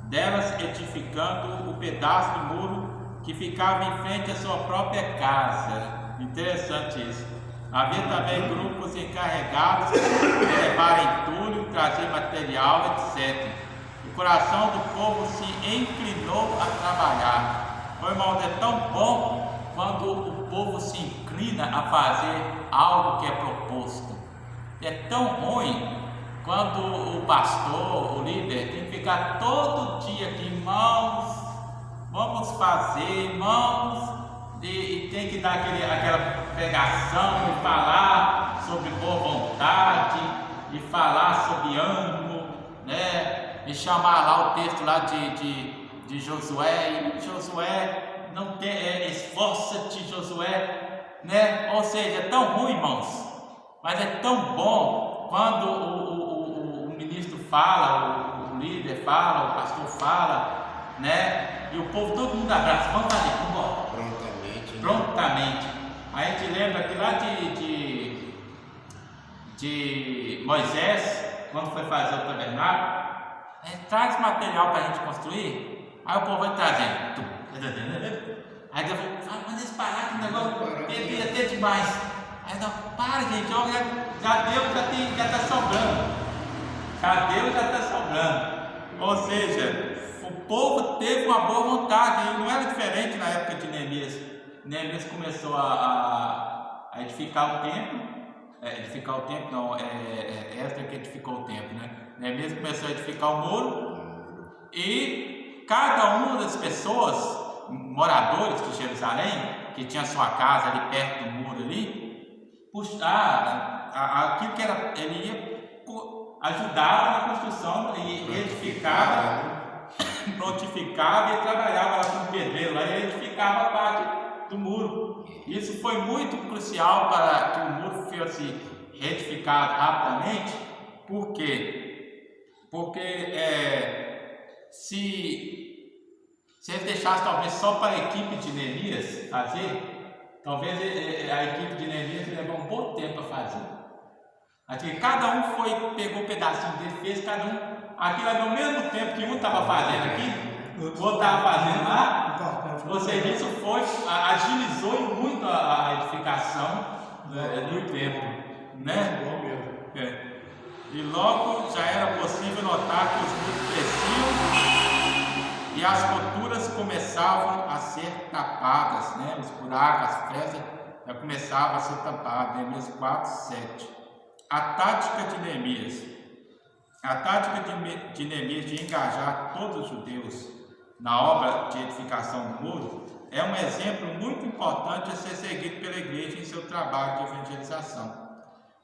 delas edificando o pedaço de muro que ficava em frente à sua própria casa. Interessante isso. Havia também grupos encarregados de levar entulho, trazer material, etc. O coração do povo se inclinou a trabalhar. Meu irmão, é tão bom quando o povo se inclina a fazer algo que é proposto. É tão ruim quando o pastor, o líder, tem que ficar todo dia aqui, irmãos, vamos fazer, irmãos, e tem que dar aquela pregação e falar sobre boa vontade, e falar sobre ânimo, né? E chamar lá o texto lá de Josué, e Josué, não tem, esforça-te, Josué, né? Ou seja, é tão ruim, irmãos, mas é tão bom quando o ministro fala, o líder fala, o pastor fala, né? E o povo, todo mundo abraça, vamos fazer, vamos embora. Prontamente. A gente lembra que lá de Moisés, quando foi fazer o tabernáculo, traz material para a gente construir. Aí o povo vai trazendo. Aí Deus falou, mas eles pararam que o negócio devia ter demais. Aí não, para, gente, já deu, já está sobrando. Já deu, já está sobrando. Ou seja, o povo teve uma boa vontade, e não era diferente na época de Neemias. Neemias começou a edificar o templo. Esta que edificou o templo, né? Neemias começou a edificar o muro, e cada uma das pessoas, moradores de Jerusalém, que tinha sua casa ali perto do muro ali, aquilo que era, ele ia ajudar na construção e edificava prontificava e trabalhava lá com o pedreiro, lá e edificava a parte do muro. Isso foi muito crucial para que o muro fosse reedificado rapidamente. Por quê? Porque se eles deixassem talvez só para a equipe de Neemias fazer, talvez a equipe de Neemias levou um bom tempo para fazer. Aqui, cada um pegou um pedacinho dele, fez cada um, aquilo no mesmo tempo que um estava fazendo aqui, o outro estava fazendo lá, ou seja, isso agilizou muito a edificação do templo, né? E logo já era possível notar que os muros cresciam e as roturas começavam a ser tapadas, né? Os buracos, as frestas já começavam a ser tapadas. Neemias 4, 7. A tática de Neemias. A tática de Neemias de engajar todos os judeus na obra de edificação do muro é um exemplo muito importante a ser seguido pela igreja em seu trabalho de evangelização.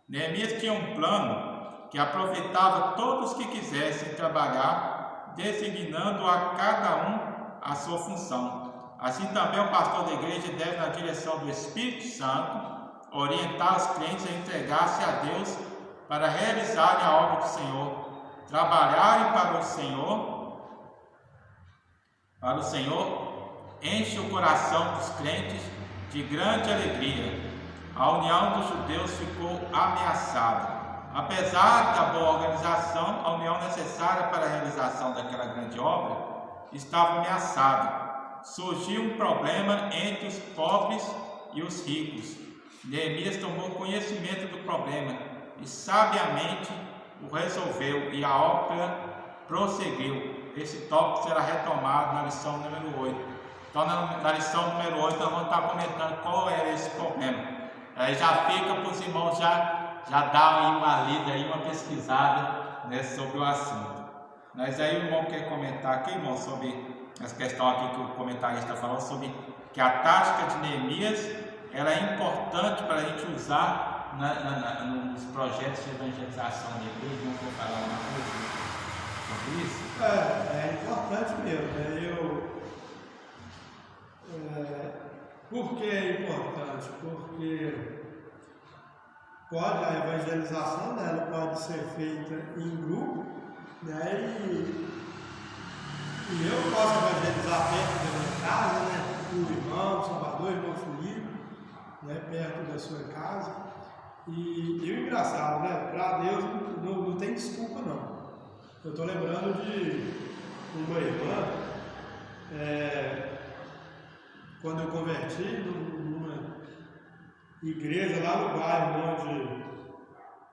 Neemias tinha um plano que aproveitava todos que quisessem trabalhar, designando a cada um a sua função. Assim também o pastor da igreja deve, na direção do Espírito Santo, orientar os crentes a entregar-se a Deus para realizarem a obra do Senhor, trabalharem para o Senhor, enche o coração dos crentes de grande alegria. A união dos judeus ficou ameaçada. Apesar da boa organização, a união necessária para a realização daquela grande obra estava ameaçada. Surgiu um problema entre os pobres e os ricos. Neemias tomou conhecimento do problema e sabiamente o resolveu, e a obra prosseguiu. Esse tópico será retomado na lição número 8. Então, na lição número 8, nós vamos estar comentando qual era esse problema. Aí já fica para os irmãos já dar aí uma lida, aí uma pesquisada, né, sobre o assunto. Mas aí o irmão quer comentar aqui, irmão, sobre essa questão aqui que o comentarista falou, sobre que a tática de Neemias ela é importante para a gente usar nos projetos de evangelização da igreja. Não vou falar uma coisa sobre isso? É importante mesmo. Por que é importante? Porque a evangelização dela pode ser feita em grupo, né? E eu posso evangelizar perto da minha casa, né? O irmão, o Salvador, o irmão Felipe, né? Perto da sua casa. E o engraçado, né? Para Deus não tem desculpa, não. Eu estou lembrando de uma irmã, quando eu converti numa igreja lá no bairro onde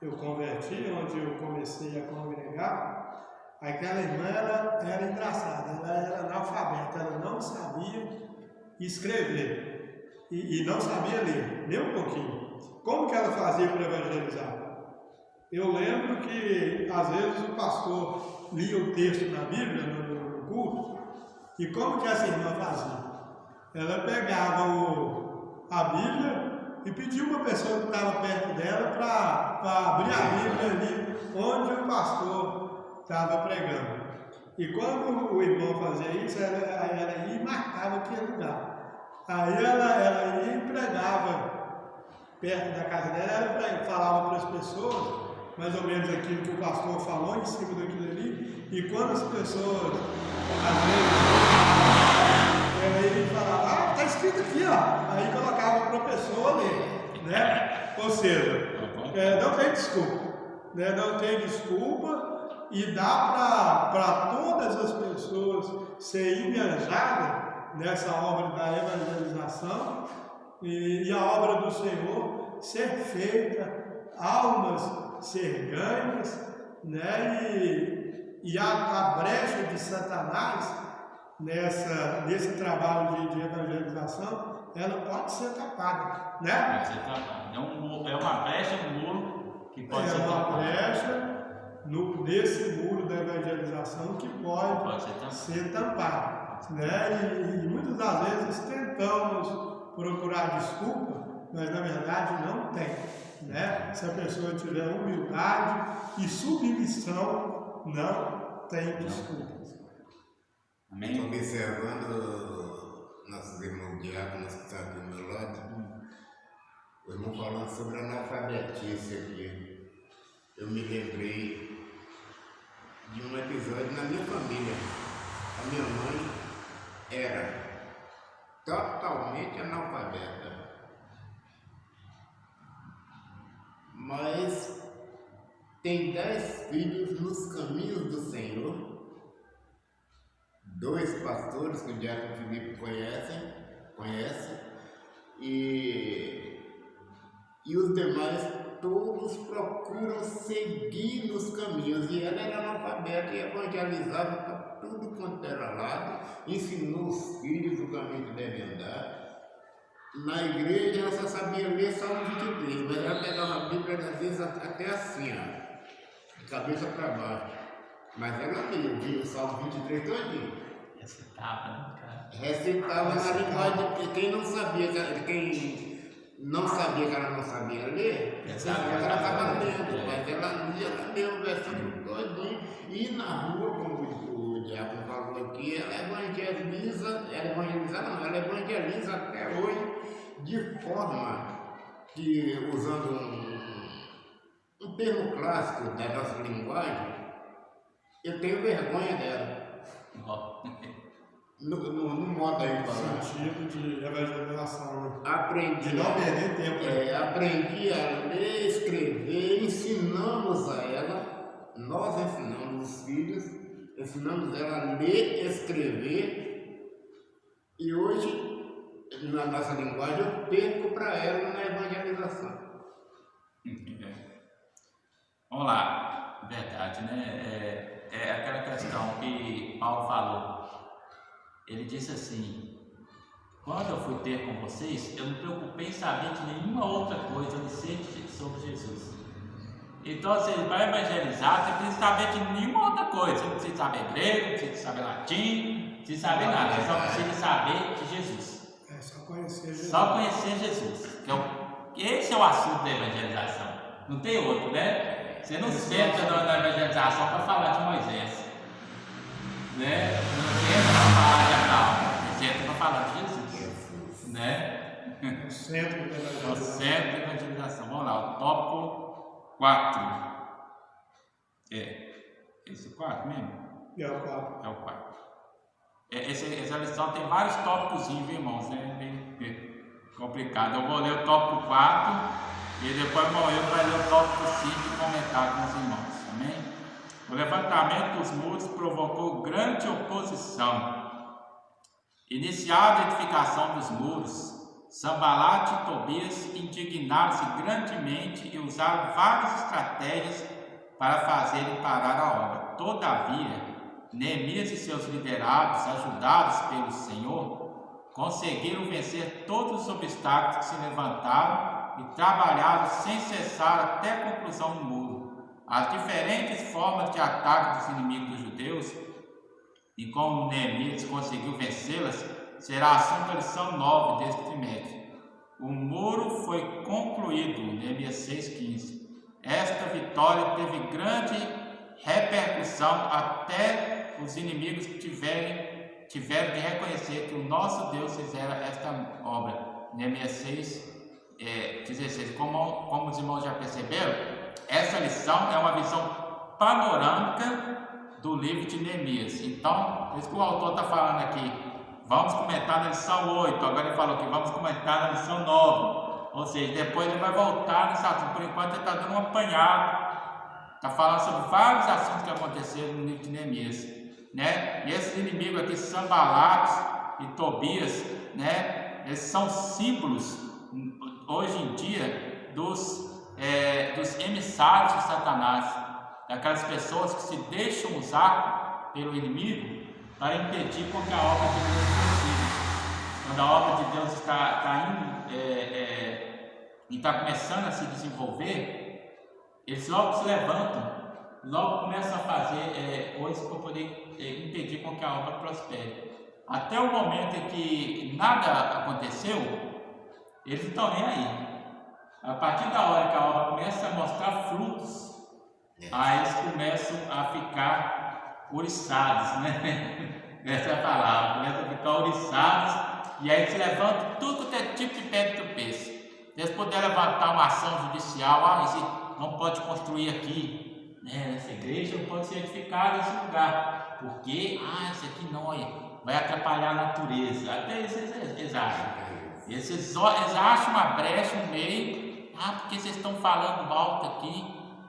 eu converti, onde eu comecei a congregar. Aquela irmã era engraçada, ela era analfabeta, ela não sabia escrever e não sabia ler, nem um pouquinho. Como que ela fazia para evangelizar? Eu lembro que às vezes o pastor lia o texto na Bíblia, no culto, e como que essa irmã fazia? Ela pegava a Bíblia e pedia uma pessoa que estava perto dela para abrir a Bíblia ali onde o pastor estava pregando. E quando o irmão fazia isso, ela ia e marcava aquele lugar. Aí ela ia e pregava perto da casa dela, ela falava para as pessoas mais ou menos aquilo que o pastor falou em cima daquilo ali, e quando as pessoas às vezes ela ia falar, está escrito aqui, ó. Aí colocava para a pessoa ler, né? Ou seja, não tem desculpa, né? Não tem desculpa, e dá para todas as pessoas serem engajadas nessa obra da evangelização e a obra do Senhor ser feita, almas ser ganhas, né? E a brecha de Satanás nesse trabalho de evangelização, ela pode ser tapada, né? Pode ser tapada. É uma brecha no muro que pode ser tapada. É uma brecha nesse muro da evangelização que pode ser tapada, né? E muitas das vezes tentamos procurar desculpa, mas na verdade não tem, né? Se a pessoa tiver humildade e submissão, não tem desculpa. Amém? Observando nossos irmãos diáconos que estão aqui do meu lado, o irmão falando sobre analfabetice aqui. Eu me lembrei de um episódio na minha família. A minha mãe era totalmente analfabeta, mas tem 10 filhos nos caminhos do Senhor, 2 pastores que o diácono Felipe conhece, e os demais todos procuram seguir nos caminhos. E ela era analfabeta e evangelizava para tudo quanto era lado, ensinou os filhos o caminho que devem andar. Na igreja ela só sabia ler Salmo 23, mas ela pegava a Bíblia às vezes até assim, ó, de cabeça para baixo. Mas ela lia o Salmo 23 todinho. Recitava, né, cara? Recitava na linguagem de quem não sabia que ela não sabia ler, ela estava lendo, mas ela lia o versículo todinho. E na rua, como o diácono falou aqui, ela evangeliza até hoje, de forma que, usando um termo clássico da nossa linguagem, eu tenho vergonha dela. No modo aí falar. Sentido de evangelização, né? Aprendi. De não perder tempo. Aprendi a ler, escrever, ensinamos a ela, nós ensinamos os filhos, ensinamos ela a ler, escrever, e hoje, na nossa linguagem, eu perco para ela na evangelização. Vamos lá, verdade, né? É aquela questão que Paulo falou. Ele disse assim: quando eu fui ter com vocês, eu não me preocupei em saber de nenhuma outra coisa a não ser sobre Jesus. Então, para evangelizar, você precisa saber de nenhuma outra coisa. Você não precisa saber grego, não precisa saber latim, não precisa saber nada. Você só precisa saber de Jesus. É só conhecer Jesus. Só conhecer Jesus. Esse é o assunto da evangelização. Não tem outro, né? Você não senta na evangelização para falar de Moisés, né? Não senta para falar de Abraão, você senta para falar de Jesus, né? O centro da evangelização. O centro da evangelização. Vamos lá, o tópico 4. Esse 4 mesmo? É o 4. É o 4. Essa lição tem vários tópicos, viu, irmãos? É bem complicado. Eu vou ler o tópico 4 e depois o irmão vai ler o tópico 5 e comentar com os irmãos. Amém? O levantamento dos muros provocou grande oposição. Iniciada a edificação dos muros, Sanbalate e Tobias indignaram-se grandemente e usaram várias estratégias para fazerem parar a obra. Todavia, Neemias e seus liderados, ajudados pelo Senhor, conseguiram vencer todos os obstáculos que se levantaram e trabalharam sem cessar até a conclusão do muro. As diferentes formas de ataque dos inimigos dos judeus e como Neemias conseguiu vencê-las será assunto da lição 9 deste trimestre. O muro foi concluído, Neemias 6,15. Esta vitória teve grande repercussão até os inimigos tiveram de reconhecer que o nosso Deus fizera esta obra. Neemias 6,16. Como os irmãos já perceberam, essa lição é uma visão panorâmica do livro de Neemias. Então, por isso que o autor está falando aqui, vamos comentar na lição 8, agora ele falou que vamos comentar na lição 9. Ou seja, depois ele vai voltar nesse assunto. Por enquanto ele está dando um apanhado. Está falando sobre vários assuntos que aconteceram no livro de Neemias, né? E esses inimigos aqui, Sanbalate e Tobias, né? Eles são símbolos, hoje em dia, dos emissários de Satanás, daquelas pessoas que se deixam usar pelo inimigo para impedir com que a obra de Deus prossiga. Quando a obra de Deus está indo e está começando a se desenvolver, eles logo se levantam, logo começam a fazer coisas para poder impedir com que a obra prospere. Até o momento em que nada aconteceu, eles não estão nem aí. A partir da hora que a obra começa a mostrar frutos, aí eles começam a ficar oriçados, né? Essa é a palavra. Começa a ficar ouriçados. E aí se levanta tudo que é tipo de pedra de tropeço. Eles puderem levantar uma ação judicial, esse não pode construir aqui, né? Essa igreja não pode ser edificada nesse lugar, porque, isso aqui não, vai atrapalhar a natureza. Até isso eles acham. Eles acham uma brecha no meio, porque vocês estão falando alto aqui.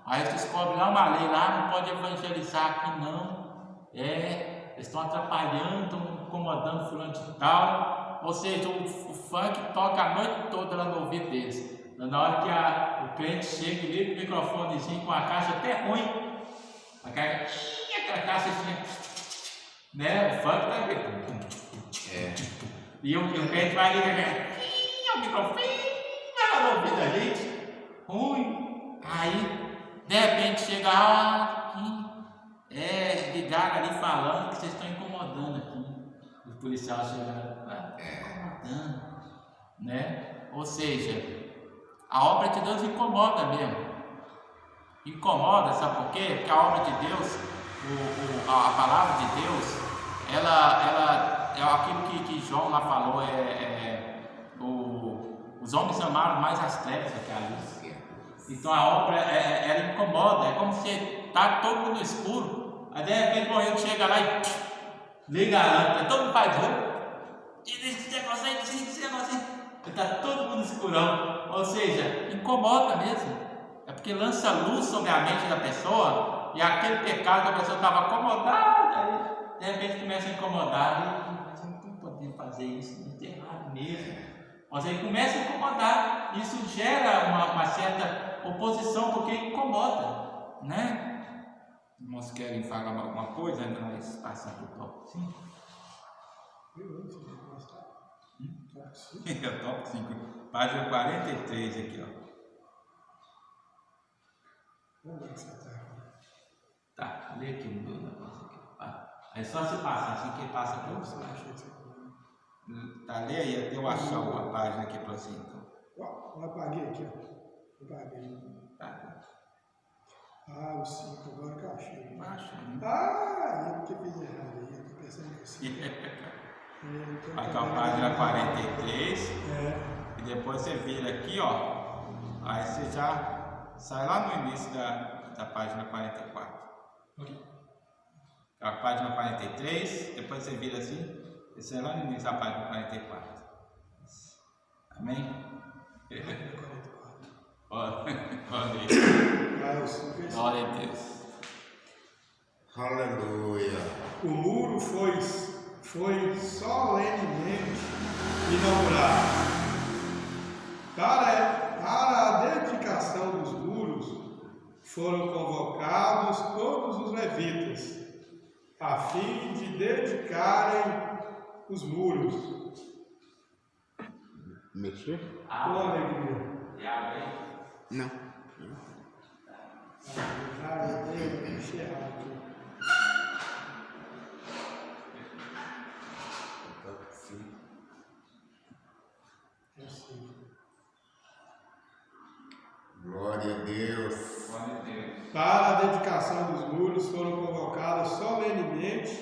Aí eles descobrem lá uma lei, lá não pode evangelizar aqui não. Eles estão atrapalhando, estão incomodando fulano de tal. Ou seja, o funk toca a noite toda lá no ouvido deles. Na hora que o crente chega e liga o microfonezinho com a caixa até ruim, aquela caixa assim, né? O funk tá gritando. E o crente vai ligar, o microfone vai no ouvido da gente, ruim. Aí, de repente, chega aqui, ligaram ali falando que vocês estão incomodando aqui. Os policiais chegaram. Incomodando, né? Ou seja, a obra de Deus incomoda mesmo. Incomoda, sabe por quê? Porque a obra de Deus, a palavra de Deus, ela é aquilo que João lá falou, os homens amaram mais as trevas do que a luz. Então a obra, ela incomoda, é como se está todo mundo no escuro, aí de repente o morreu chega lá e liga a lâmpada, todo mundo faz roupa. Esse negócio aí, está todo mundo escurão. Ou seja, incomoda mesmo. É porque lança luz sobre a mente da pessoa e aquele pecado que a pessoa estava acomodada, aí, de repente começa a incomodar. Mas eu não estou podendo fazer isso, não é errado mesmo. Mas aí começa a incomodar. Isso gera uma certa oposição, porque incomoda, né? Irmãos querem falar alguma coisa, nós passamos para o top 5. É o top 5, página 43 aqui, ó. Tá, lê aqui o meu negócio aqui. É só se passar, assim que passa para você. Tá, lê aí até eu achar uma página aqui para você, então. Eu apaguei aqui, ó. Apaguei. Tá. O 5, agora que eu achei. Baixa, eu porque fiz errado aí, eu tô pensando que sim. Aqui a página 43 e depois você vira aqui, ó, aí você já sai lá no início da página 44. A página 43, depois você vira assim, e sai lá no início da página 44. Amém? Glória a Deus. Aleluia. O muro foi solenemente inaugurado. Para a dedicação dos muros foram convocados todos os levitas, a fim de dedicarem os muros. Mexer? Com alegria. Não. Eu mexi errado aqui. Glória a Deus. Para a dedicação dos muros foram convocados solenemente.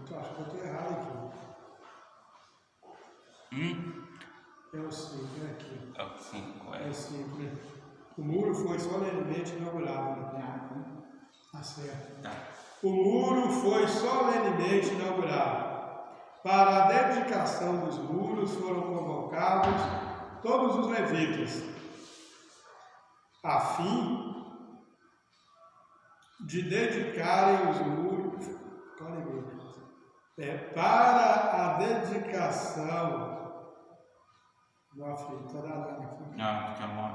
Eu acho que eu estou errado aqui. É o 5, é aqui. É o 5, É o 5, né? O muro foi solenemente inaugurado. Tá certo. Tá. O muro foi solenemente inaugurado. Para a dedicação dos muros foram convocados todos os levitas, a fim de dedicarem os muros. Para a dedicação. Não, filho, estou danado aqui. Não, fica bom.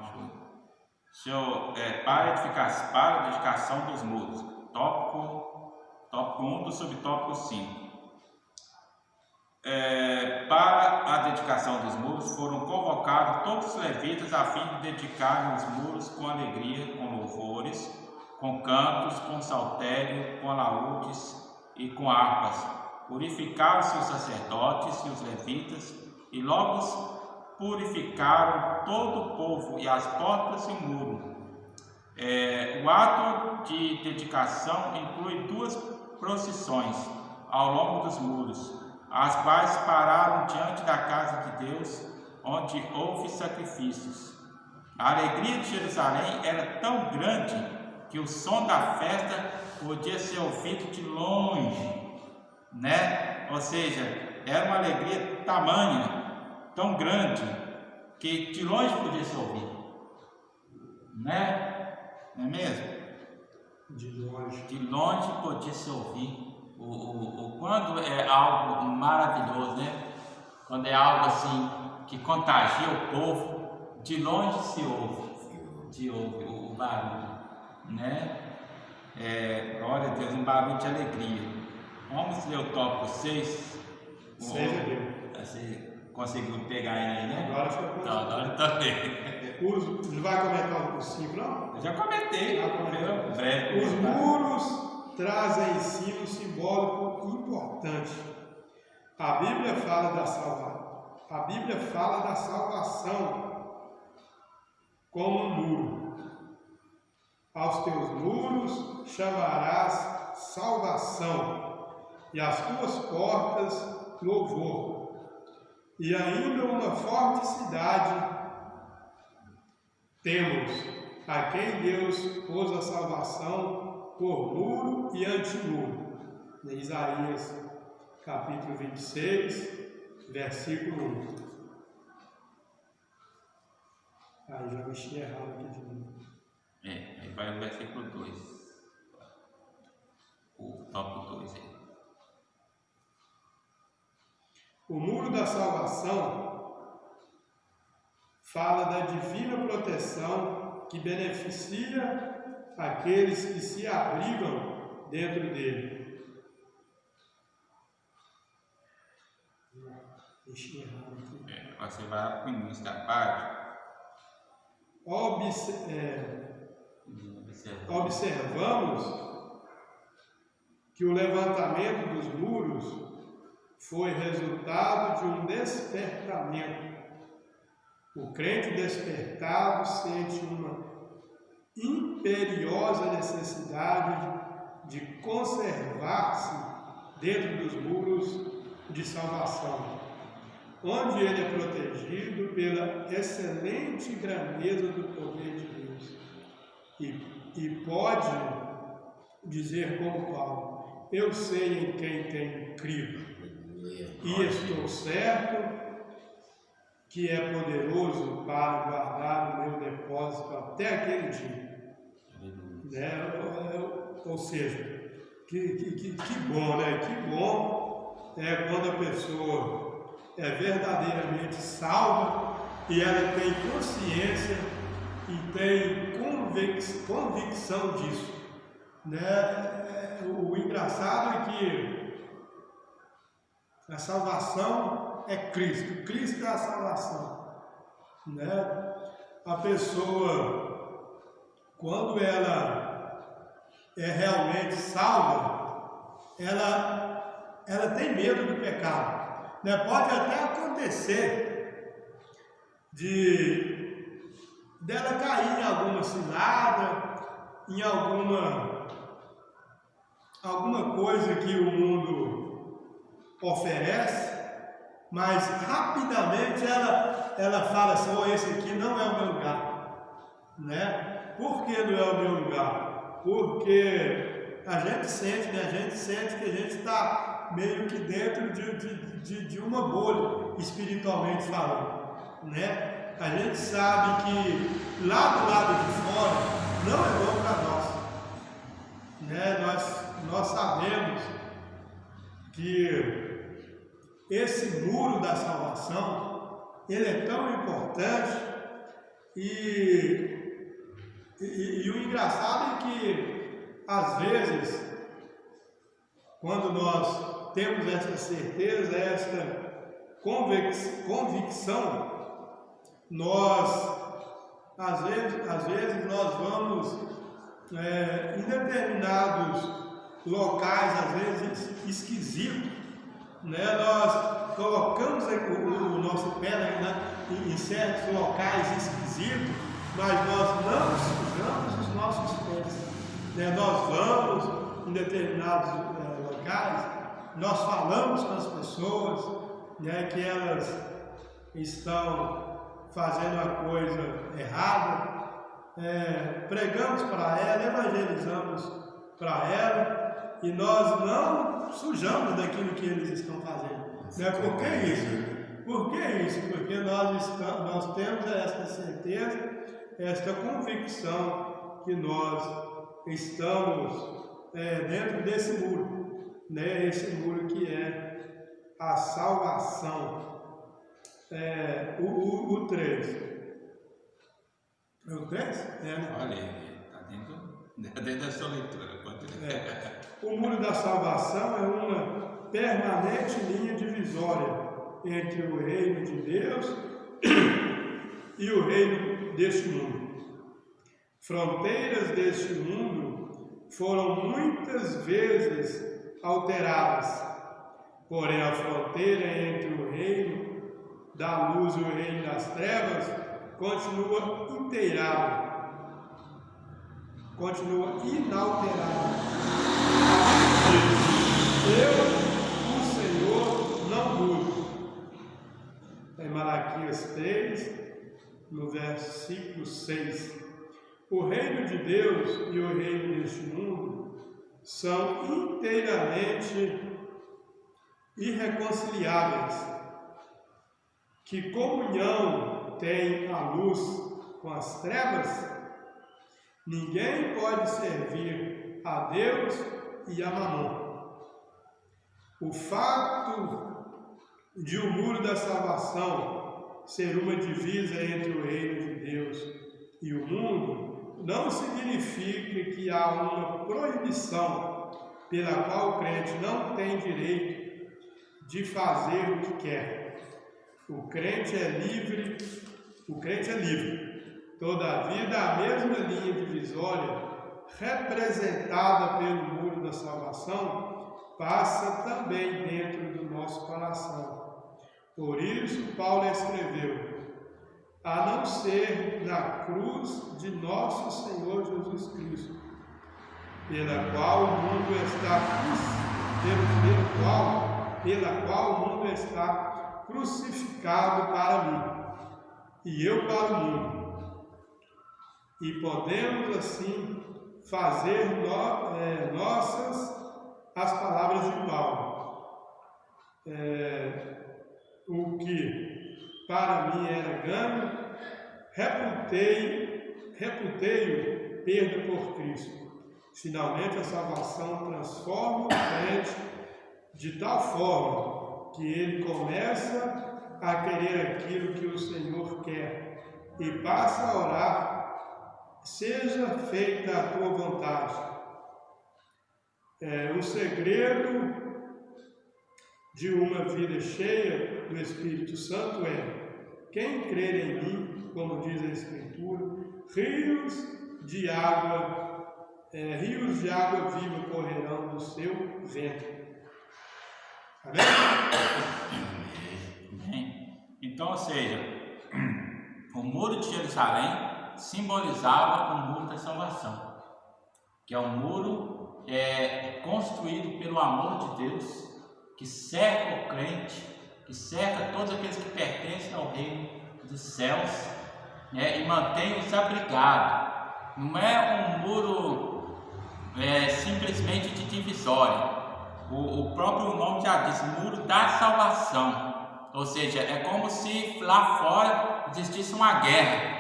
Para a dedicação dos muros. Tópico 1 do subtópico 5. Para a dedicação dos muros foram convocados todos os levitas a fim de dedicarem os muros com alegria, com louvores, com cantos, com saltério, com alaúdes e com harpas. Purificaram-se os sacerdotes e os levitas e logo purificaram todo o povo e as portas e o muro. O ato de dedicação inclui 2 procissões ao longo dos muros, as quais pararam diante da casa de Deus, onde houve sacrifícios. A alegria de Jerusalém era tão grande que o som da festa podia ser ouvido de longe, né? Ou seja, era uma alegria tamanha, tão grande, que de longe podia ser ouvido, né? Não é mesmo? De longe podia se ouvir. Quando é algo maravilhoso, né? Quando é algo assim que contagia o povo, de longe se ouve o barulho, né? Glória a Deus, um barulho de alegria. Vamos ler o tópico 6. Seja Deus. Você conseguiu pegar ele aí, né? Agora acho que eu consigo. Então, agora também. Não vai comentar o 5, não? Eu já comentei. Breve. Os muros trazem ensino simbólico importante. A Bíblia fala da salvação como um muro. Aos teus muros chamarás salvação, e às tuas portas louvor. E ainda uma forte cidade temos, a quem Deus pôs a salvação por muro e antemuro. Em Isaías capítulo 26, versículo 1. Aí já mexi errado aqui de novo. Aí vai o versículo 2. O tópico 2 aí. O muro da salvação fala da divina proteção que beneficia aqueles que se abrigam dentro dele. Deixa eu errar aqui. Você vai para o início da página. Observamos que o levantamento dos muros foi resultado de um despertamento. O crente despertado sente uma imperiosa necessidade de conservar-se dentro dos muros de salvação, onde ele é protegido pela excelente grandeza do poder de Deus. E pode dizer como Paulo: eu sei em quem tenho crido, e estou certo que é poderoso para guardar o meu depósito até aquele dia. Ou seja, que bom, né? Que bom é quando a pessoa é verdadeiramente salva e ela tem consciência e tem convicção disso, né? O engraçado é que a salvação é Cristo. Cristo é a salvação, né? A pessoa, quando ela é realmente salva, ela tem medo do pecado, né? Pode até acontecer dela cair em alguma cilada, em alguma coisa que o mundo oferece, mas rapidamente ela fala assim: oh, esse aqui não é o meu lugar, né? Por que não é o meu lugar? Porque a gente sente, né? A gente sente que a gente está meio que dentro de uma bolha, espiritualmente falando, né? A gente sabe que lá do lado de fora não é bom para nós, né? Nós sabemos que esse muro da salvação, ele é tão importante e o engraçado é que, às vezes, quando nós temos essa certeza, essa convicção, nós, às vezes nós vamos em determinados locais, às vezes esquisitos, né? Nós colocamos o nosso pé em certos locais esquisitos mas nós não sujamos os nossos pés. Né? Nós vamos em determinados locais, nós falamos com as pessoas, né, que elas estão fazendo a coisa errada, pregamos para ela, evangelizamos para ela, e nós não sujamos daquilo que eles estão fazendo. Né? Por que isso? Por que isso? Porque nós temos esta certeza, esta convicção que nós estamos dentro desse muro, né? Esse muro que é a salvação. O 3. É o 3? Né? Olha, está dentro da sua leitura. O muro da salvação é uma permanente linha divisória entre o reino de Deus e o reino deste mundo. Fronteiras deste mundo foram muitas vezes alteradas, porém a fronteira entre o reino da luz e o reino das trevas continua inalterada. Eu, o Senhor, não mudo. Em Malaquias 3, no versículo 6. O reino de Deus e o reino deste mundo são inteiramente irreconciliáveis. Que comunhão tem a luz com as trevas? Ninguém pode servir a Deus e a Mamon. O fato de o muro da salvação ser uma divisa entre o reino de Deus e o mundo não significa que há uma proibição pela qual o crente não tem direito de fazer o que quer. O crente é livre. Todavia, a mesma linha divisória representada pelo muro da salvação passa também dentro do nosso coração. Por isso, Paulo escreveu: a não ser na cruz de nosso Senhor Jesus Cristo, pela qual o mundo está crucificado para mim, e eu para o mundo. E podemos assim fazer nossas as palavras de Paulo. O que para mim era ganho, reputei-o perda por Cristo. Finalmente a salvação transforma o crente de tal forma que ele começa a querer aquilo que o Senhor quer e passa a orar: seja feita a tua vontade. O segredo de uma vida cheia do Espírito Santo é: quem crer em mim, como diz a Escritura, rios de água viva correrão do seu ventre. Amém? Então, ou seja, o muro de Jerusalém simbolizava o muro da salvação, que é um muro construído pelo amor de Deus, que cerca o crente, que cerca todos aqueles que pertencem ao reino dos céus, né, e mantém-os abrigados. Não é um muro simplesmente de divisória. O próprio nome já diz, muro da salvação. Ou seja, é como se lá fora existisse uma guerra.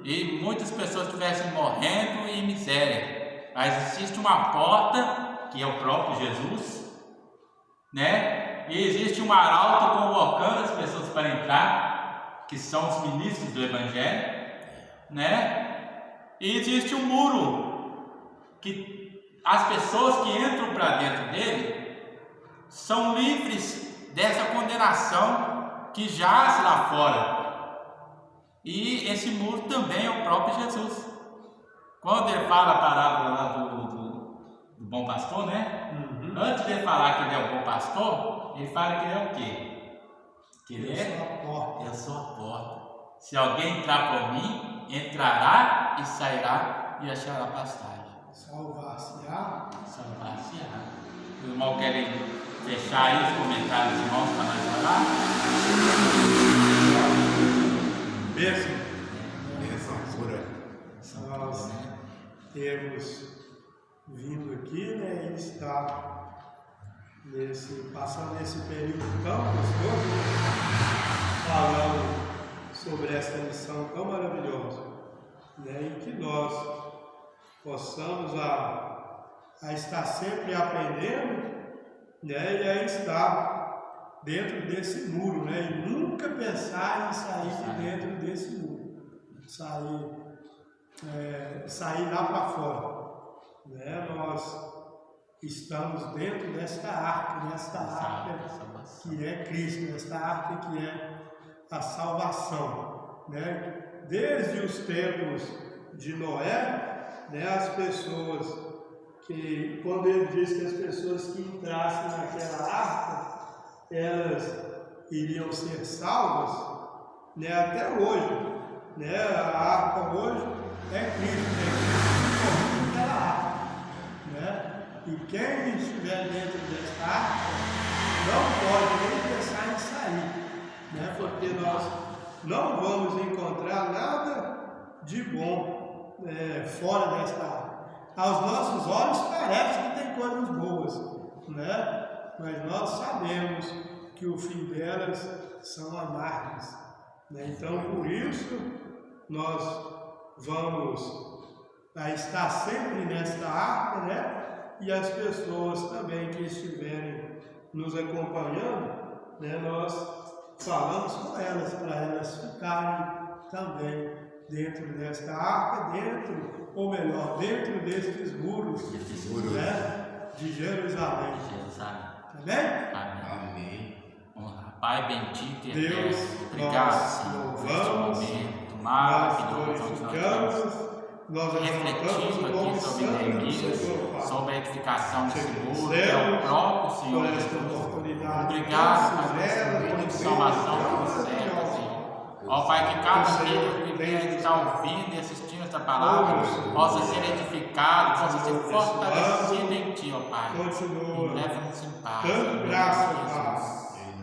E muitas pessoas estivessem morrendo em miséria. Mas existe uma porta, que é o próprio Jesus, né? E existe um arauto convocando as pessoas para entrar, que são os ministros do Evangelho, né? E existe um muro, que as pessoas que entram para dentro dele são livres dessa condenação que jaz lá fora. E esse muro também é o próprio Jesus. Quando ele fala a parábola lá do bom pastor, né? Antes de ele falar que ele é o bom pastor, ele fala que ele é o quê? Que ele Eu sou a porta. Eu sou a porta. Se alguém entrar por mim, entrará e sairá e achará pastagem. Salvar-se-á. Salvar-se-á. Os irmãos querem fechar aí os comentários, irmãos, para nós orar? Bênção. Bênção pura. Nós temos vindo aqui, né, e está passando esse período tão gostoso, falando sobre essa missão tão maravilhosa, né, e que nós possamos a estar sempre aprendendo, né, e a estar dentro desse muro, né, e nunca pensar em sair de dentro desse muro, sair lá para fora, né? Nós estamos dentro desta arca, que é Cristo, nesta arca que é a salvação, né? Desde os tempos de Noé, né, as pessoas que, quando ele diz que as pessoas que entrassem naquela arca, elas iriam ser salvas, né, até hoje, né, a arca hoje é Cristo, naquela arca, né, e quem estiver dentro dessa arca não pode nem pensar em sair, né, porque nós não vamos encontrar nada de bom fora desta arca. Aos nossos olhos parece que tem coisas boas, né? Mas nós sabemos que o fim delas são amargas, né? Então, por isso, nós vamos estar sempre nesta arca, né? E as pessoas também que estiverem nos acompanhando, né? Nós falamos com elas, para elas ficarem também dentro desta arca, dentro destes muros, né, de Jerusalém. Amém? Amém. Pai bendito e Deus, eterno, obrigado, Senhor, por este momento maravilhoso onde nós refletindo aqui sobre Neemias, sobre a edificação desse muro, que é o próprio Senhor Jesus. Obrigado por esse muro de salvação que nos serve, Senhor. Ó Pai, que cada filho que está ouvindo e assistindo esta palavra possa ser edificado, possa ser fortalecido em Ti, ó Pai. E leva-nos em paz. Dando graça,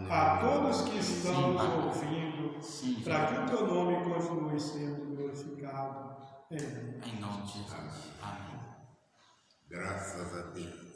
Pai, a todos que estão nos ouvindo, para que o Teu nome continue sendo glorificado. Em nome de Jesus. Amém. Graças a Deus.